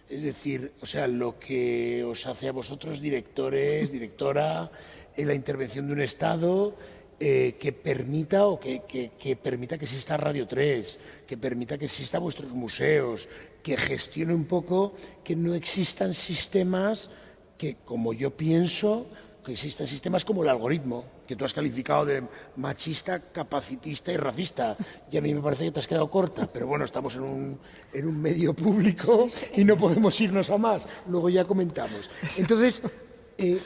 Es decir, o sea, lo que os hace a vosotros, directores, directora, la intervención de un Estado que permita que exista Radio 3, que permita que existan vuestros museos, que gestione un poco que no existan sistemas que, como yo pienso, que existan sistemas como el algoritmo, que tú has calificado de machista, capacitista y racista. Y a mí me parece que te has quedado corta, pero bueno, estamos en un medio público y no podemos irnos a más. Luego ya comentamos. Entonces,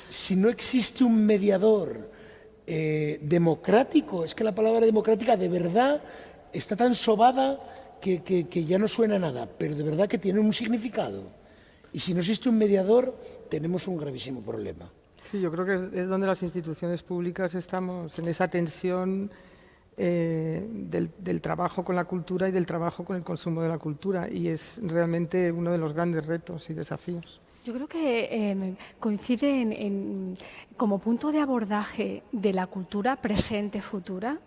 si no existe un mediador democrático. Es que la palabra democrática de verdad está tan sobada que ya no suena a nada, pero de verdad que tiene un significado. Y si no existe un mediador, tenemos un gravísimo problema. Sí, yo creo que es donde las instituciones públicas estamos, en esa tensión del trabajo con la cultura y del trabajo con el consumo de la cultura, y es realmente uno de los grandes retos y desafíos. Yo creo que coincide como punto de abordaje de la cultura presente-futura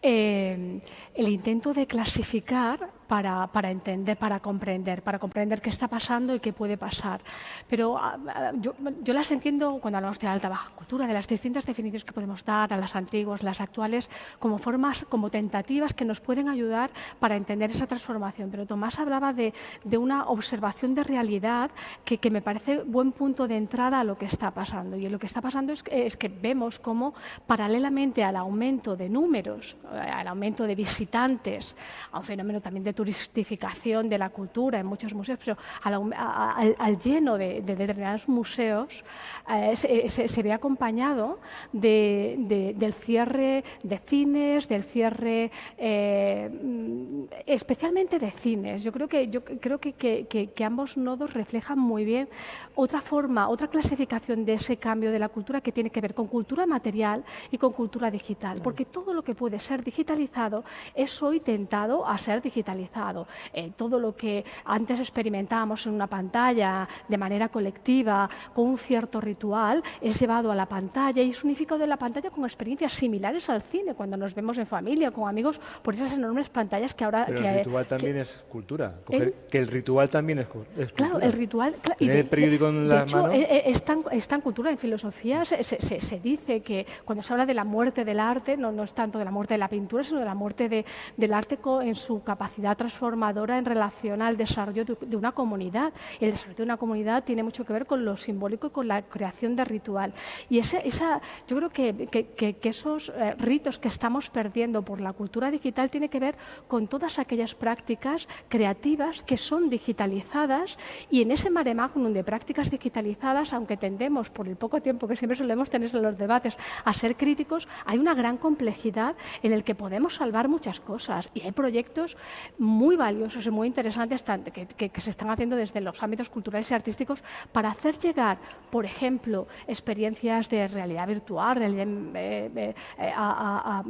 el intento de clasificar para entender, para comprender qué está pasando y qué puede pasar. Pero yo las entiendo cuando hablamos de alta baja cultura, de las distintas definiciones que podemos dar a las antiguas, las actuales, como formas, como tentativas que nos pueden ayudar para entender esa transformación. Pero Tomás hablaba de una observación de realidad que me parece buen punto de entrada a lo que está pasando. Y lo que está pasando es que vemos cómo, paralelamente al aumento de números, al aumento de visitantes, a un fenómeno también de turistificación de la cultura en muchos museos, pero al lleno de determinados museos se ve acompañado del cierre de cines, del cierre especialmente de cines. Yo creo que ambos nodos reflejan muy bien otra forma, otra clasificación de ese cambio de la cultura que tiene que ver con cultura material y con cultura digital, porque todo lo que puede ser digitalizado es hoy tentado a ser digitalizado. Todo lo que antes experimentábamos en una pantalla de manera colectiva, con un cierto ritual, es llevado a la pantalla y es unificado de la pantalla con experiencias similares al cine, cuando nos vemos en familia, con amigos, por esas enormes pantallas que ahora... Pero el ritual también es cultura. Que el ritual también es cultura. Claro, el ritual... Tener el periódico en las manos... es tan cultura. En filosofía se dice que cuando se habla de la muerte del arte, no es tanto de la muerte de la pintura, sino de la muerte del arte en su capacidad transformadora en relación al desarrollo de una comunidad. Y el desarrollo de una comunidad tiene mucho que ver con lo simbólico y con la creación de ritual. Y yo creo que esos ritos que estamos perdiendo por la cultura digital tiene que ver con todas aquellas prácticas creativas que son digitalizadas, y en ese mare magnum de prácticas digitalizadas, aunque tendemos, por el poco tiempo que siempre solemos tener en los debates, a ser críticos, hay una gran complejidad en el que podemos salvar muchas cosas, y hay proyectos muy valiosos y muy interesantes que se están haciendo desde los ámbitos culturales y artísticos para hacer llegar, por ejemplo, experiencias de realidad virtual a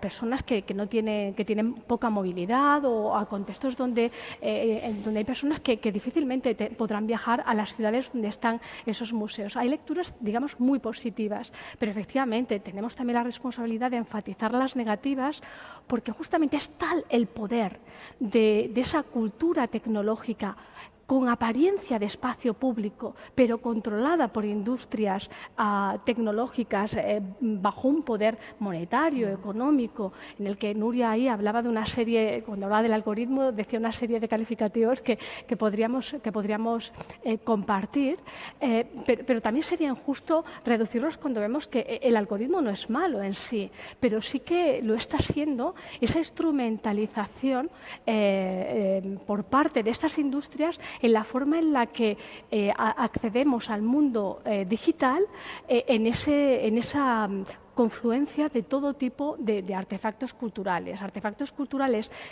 personas que tienen poca movilidad, o a contextos donde hay personas que difícilmente podrán viajar a las ciudades donde están esos museos. Hay lecturas, digamos, muy positivas, pero efectivamente tenemos también la responsabilidad de enfatizar las negativas, porque justamente es tal el poder de esa cultura tecnológica con apariencia de espacio público, pero controlada por industrias tecnológicas bajo un poder monetario, económico, en el que Nuria ahí hablaba de una serie, cuando hablaba del algoritmo, decía una serie de calificativos que podríamos compartir, pero también sería injusto reducirlos cuando vemos que el algoritmo no es malo en sí, pero sí que lo está siendo esa instrumentalización por parte de estas industrias en la forma en la que accedemos al mundo digital, en esa confluencia de todo tipo de artefactos culturales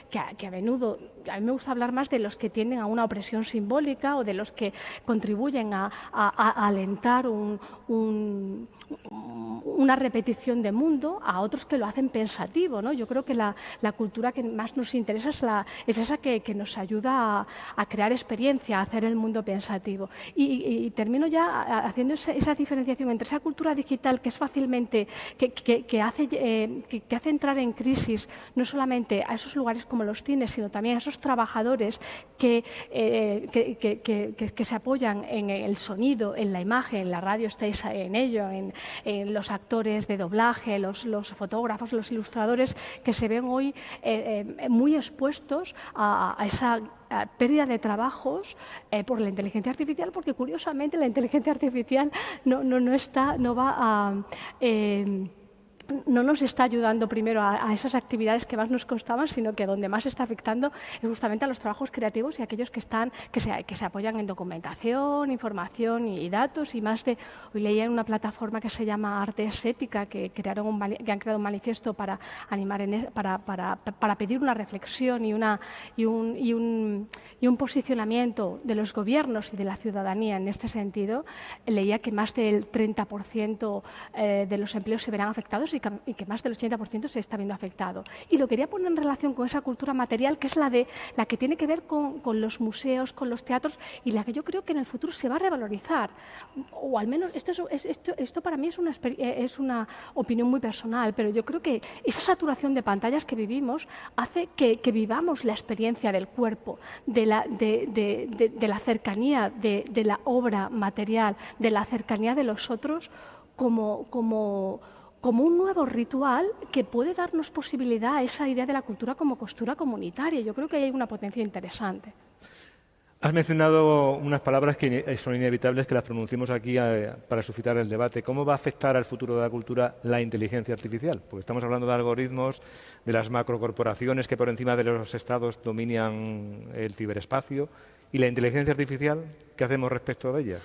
que a menudo, a mí me gusta hablar más de los que tienden a una opresión simbólica, o de los que contribuyen a alentar una repetición de mundo, a otros que lo hacen pensativo, ¿no? Yo creo que la cultura que más nos interesa es esa que nos ayuda a crear experiencia, a hacer el mundo pensativo. Y termino ya haciendo esa diferenciación entre esa cultura digital que es fácilmente que hace entrar en crisis no solamente a esos lugares como los cines, sino también a esos trabajadores que se apoyan en el sonido, en la imagen, en la radio estáis en ello, en los actores de doblaje, los fotógrafos, los ilustradores, que se ven hoy muy expuestos a esa pérdida de trabajos por la inteligencia artificial, porque curiosamente la inteligencia artificial no va no nos está ayudando primero a esas actividades que más nos costaban, sino que donde más está afectando es justamente a los trabajos creativos y a aquellos que se apoyan en documentación, información y datos. Y más de, hoy leía en una plataforma que se llama Arte Estética, que han creado un manifiesto para animar, para pedir una reflexión y un posicionamiento de los gobiernos y de la ciudadanía en este sentido. Leía que más del 30% de los empleos se verán afectados y que más del 80% se está viendo afectado. Y lo quería poner en relación con esa cultura material, que es la que tiene que ver con los museos, con los teatros, y la que yo creo que en el futuro se va a revalorizar. O al menos, esto para mí es una opinión muy personal, pero yo creo que esa saturación de pantallas que vivimos hace que vivamos la experiencia del cuerpo, de la cercanía de la obra material, de la cercanía de los otros, como un nuevo ritual que puede darnos posibilidad a esa idea de la cultura como costura comunitaria. Yo creo que hay una potencia interesante. Has mencionado unas palabras que son inevitables que las pronunciemos aquí para suscitar el debate. ¿Cómo va a afectar al futuro de la cultura la inteligencia artificial? Porque estamos hablando de algoritmos, de las macrocorporaciones que por encima de los estados dominan el ciberespacio. ¿Y la inteligencia artificial? ¿Qué hacemos respecto de ella?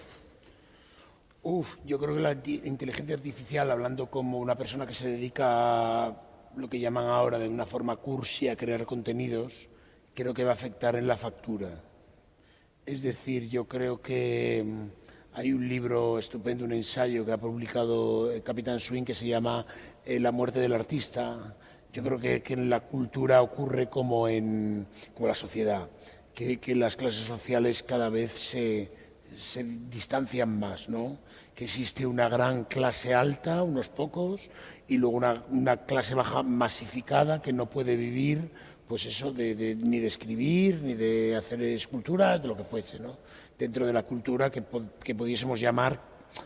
Yo creo que la inteligencia artificial, hablando como una persona que se dedica a lo que llaman ahora de una forma cursi a crear contenidos, creo que va a afectar en la factura. Es decir, yo creo que hay un libro estupendo, un ensayo que ha publicado Capitán Swing que se llama La muerte del artista. Yo creo que en la cultura ocurre como la sociedad, que las clases sociales cada vez se distancian más, ¿no? Que existe una gran clase alta, unos pocos, y luego una clase baja masificada que no puede vivir, pues eso, ni de escribir, ni de hacer esculturas, de lo que fuese, ¿no? Dentro de la cultura que pudiésemos llamar,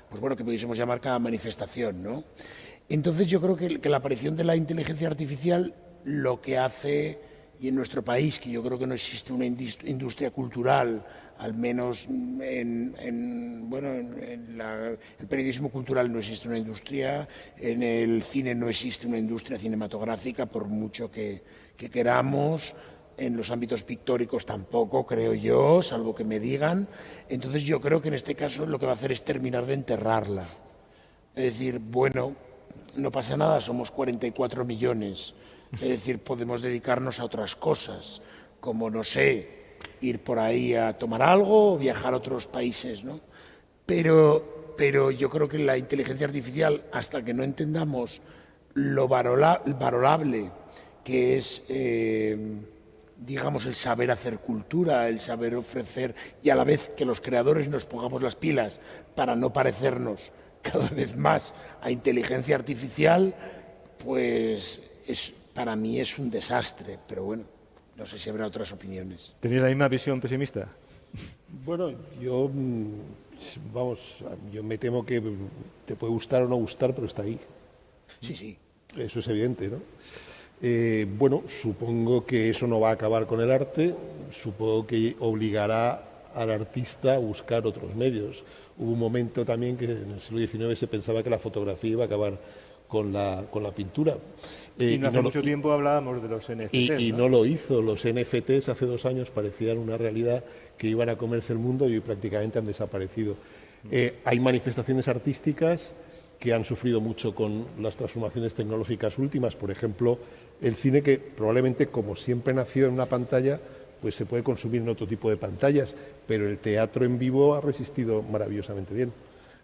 pues bueno, que pudiésemos llamar cada manifestación, ¿no? Entonces yo creo que la aparición de la inteligencia artificial lo que hace, y en nuestro país, que yo creo que no existe una industria cultural, al menos en el periodismo cultural no existe una industria, en el cine no existe una industria cinematográfica, por mucho que queramos, en los ámbitos pictóricos tampoco, creo yo, salvo que me digan. Entonces yo creo que en este caso lo que va a hacer es terminar de enterrarla. Es decir, bueno, no pasa nada, somos 44 millones, es decir, podemos dedicarnos a otras cosas, como, no sé, ir por ahí a tomar algo o viajar a otros países, ¿no? Pero yo creo que la inteligencia artificial, hasta que no entendamos lo valorable que es, digamos, el saber hacer cultura, el saber ofrecer, y a la vez que los creadores nos pongamos las pilas para no parecernos cada vez más a inteligencia artificial, pues para mí es un desastre, pero bueno. No sé si habrá otras opiniones. ¿Tenéis la misma visión pesimista? Bueno, yo me temo que te puede gustar o no gustar, pero está ahí. Sí. Eso es evidente, ¿no? Bueno, supongo que eso no va a acabar con el arte, supongo que obligará al artista a buscar otros medios. Hubo un momento también que en el siglo XIX se pensaba que la fotografía iba a acabar con la pintura. Y no hace mucho tiempo hablábamos de los NFTs. Y no lo hizo. Los NFTs hace 2 años parecían una realidad que iban a comerse el mundo y hoy prácticamente han desaparecido. Hay manifestaciones artísticas que han sufrido mucho con las transformaciones tecnológicas últimas. Por ejemplo, el cine, que probablemente, como siempre nació en una pantalla, pues se puede consumir en otro tipo de pantallas, pero el teatro en vivo ha resistido maravillosamente bien.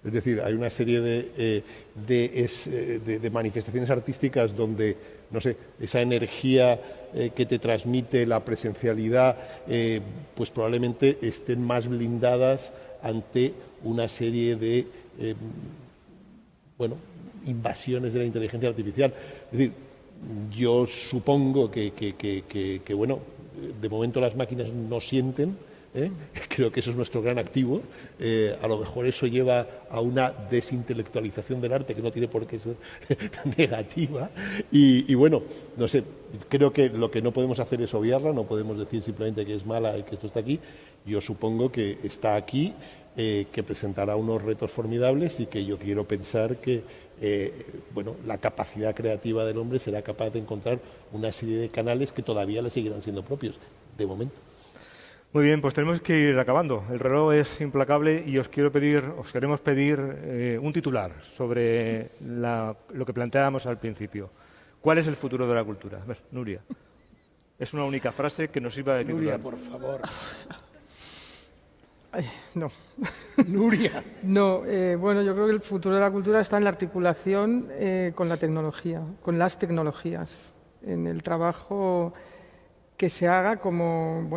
Es decir, hay una serie de manifestaciones artísticas donde, no sé, esa energía que te transmite la presencialidad, pues probablemente estén más blindadas ante una serie de, invasiones de la inteligencia artificial. Es decir, yo supongo que bueno, de momento las máquinas no sienten. Creo que eso es nuestro gran activo. A lo mejor eso lleva a una desintelectualización del arte que no tiene por qué ser negativa. Y bueno, no sé, creo que lo que no podemos hacer es obviarla, no podemos decir simplemente que es mala y que esto está aquí. Yo supongo que está aquí, que presentará unos retos formidables y que yo quiero pensar que la capacidad creativa del hombre será capaz de encontrar una serie de canales que todavía le seguirán siendo propios, de momento. Muy bien, pues tenemos que ir acabando. El reloj es implacable y os queremos pedir un titular sobre lo que planteábamos al principio. ¿Cuál es el futuro de la cultura? A ver, Nuria. Es una única frase que nos sirva de titular. Nuria, por favor. Ay, no. Nuria. No, bueno, yo creo que el futuro de la cultura está en la articulación con la tecnología, con las tecnologías, en el trabajo que se haga con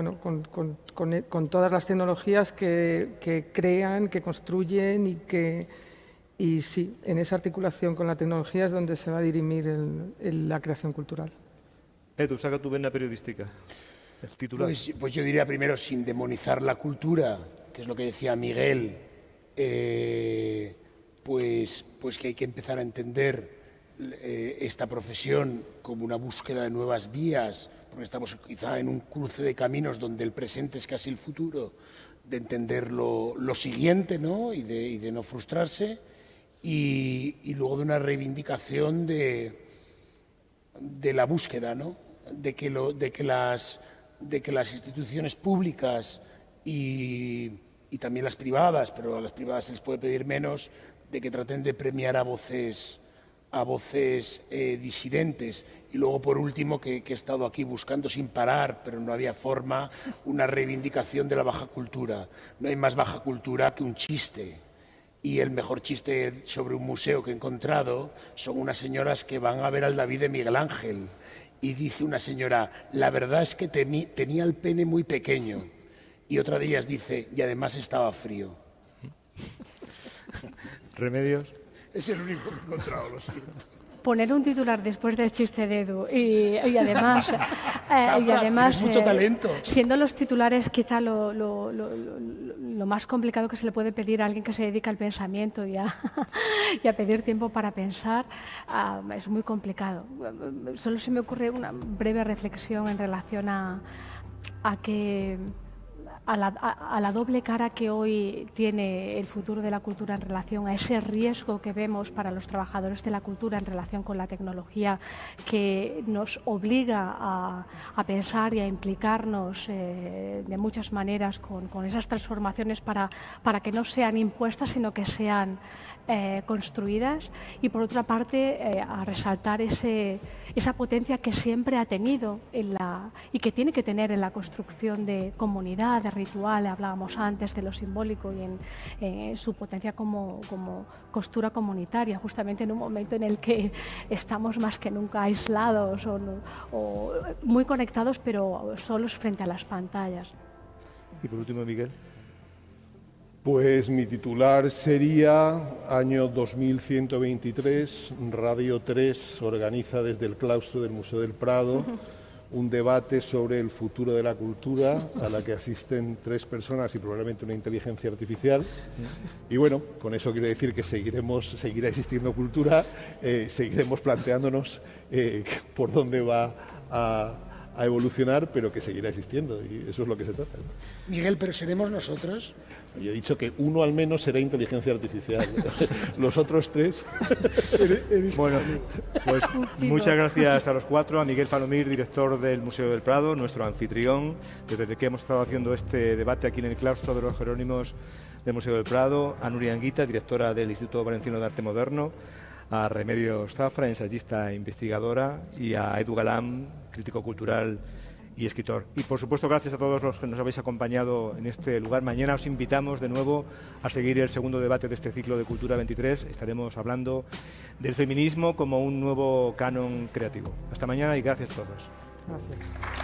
todas las tecnologías que crean, que construyen y sí, en esa articulación con la tecnología es donde se va a dirimir la creación cultural. Edu, saca tu vena periodística. El titular. Pues yo diría primero, sin demonizar la cultura, que es lo que decía Miguel, pues que hay que empezar a entender esta profesión como una búsqueda de nuevas vías, porque estamos quizá en un cruce de caminos donde el presente es casi el futuro, de entender lo siguiente, ¿no? y de no frustrarse, y luego de una reivindicación de la búsqueda, ¿no? de que las instituciones públicas y también las privadas, pero a las privadas se les puede pedir menos, de que traten de premiar a voces disidentes. Y luego, por último, que he estado aquí buscando sin parar, pero no había forma, una reivindicación de la baja cultura. No hay más baja cultura que un chiste. Y el mejor chiste sobre un museo que he encontrado son unas señoras que van a ver al David de Miguel Ángel. Y dice una señora, la verdad es que tenía el pene muy pequeño. Y otra de ellas dice, y además estaba frío. ¿Remedios? Es el único que he encontrado, lo siento. Poner un titular después del chiste de Edu y además, tienes mucho talento. Siendo los titulares quizá lo más complicado que se le puede pedir a alguien que se dedica al pensamiento y a pedir tiempo para pensar, es muy complicado. Solo se me ocurre una breve reflexión en relación a la doble cara que hoy tiene el futuro de la cultura en relación a ese riesgo que vemos para los trabajadores de la cultura en relación con la tecnología, que nos obliga a pensar y a implicarnos de muchas maneras con esas transformaciones para que no sean impuestas, sino que sean construidas, y por otra parte a resaltar esa potencia que siempre ha tenido y que tiene que tener en la construcción de comunidad, de ritual. Hablábamos antes de lo simbólico y en su potencia como costura comunitaria, justamente en un momento en el que estamos más que nunca aislados o muy conectados, pero solos frente a las pantallas. Y por último, Miguel. Pues mi titular sería año 2123, Radio 3 organiza desde el claustro del Museo del Prado un debate sobre el futuro de la cultura a la que asisten 3 personas y probablemente una inteligencia artificial. Y bueno, con eso quiero decir que seguirá existiendo cultura, seguiremos planteándonos por dónde va a evolucionar, pero que seguirá existiendo, y eso es lo que se trata, ¿no? Miguel, ¿pero seremos nosotros? Yo he dicho que uno al menos será inteligencia artificial. Los otros 3... Bueno, pues muchas gracias a los 4, a Miguel Falomir, director del Museo del Prado, nuestro anfitrión, desde que hemos estado haciendo este debate aquí en el claustro de los Jerónimos del Museo del Prado, a Nuria Anguita, directora del Instituto Valenciano de Arte Moderno, a Remedios Zafra, ensayista e investigadora, y a Edu Galán, crítico cultural y escritor. Y por supuesto, gracias a todos los que nos habéis acompañado en este lugar. Mañana os invitamos de nuevo a seguir el segundo debate de este ciclo de Cultura 23. Estaremos hablando del feminismo como un nuevo canon creativo. Hasta mañana y gracias a todos. Gracias.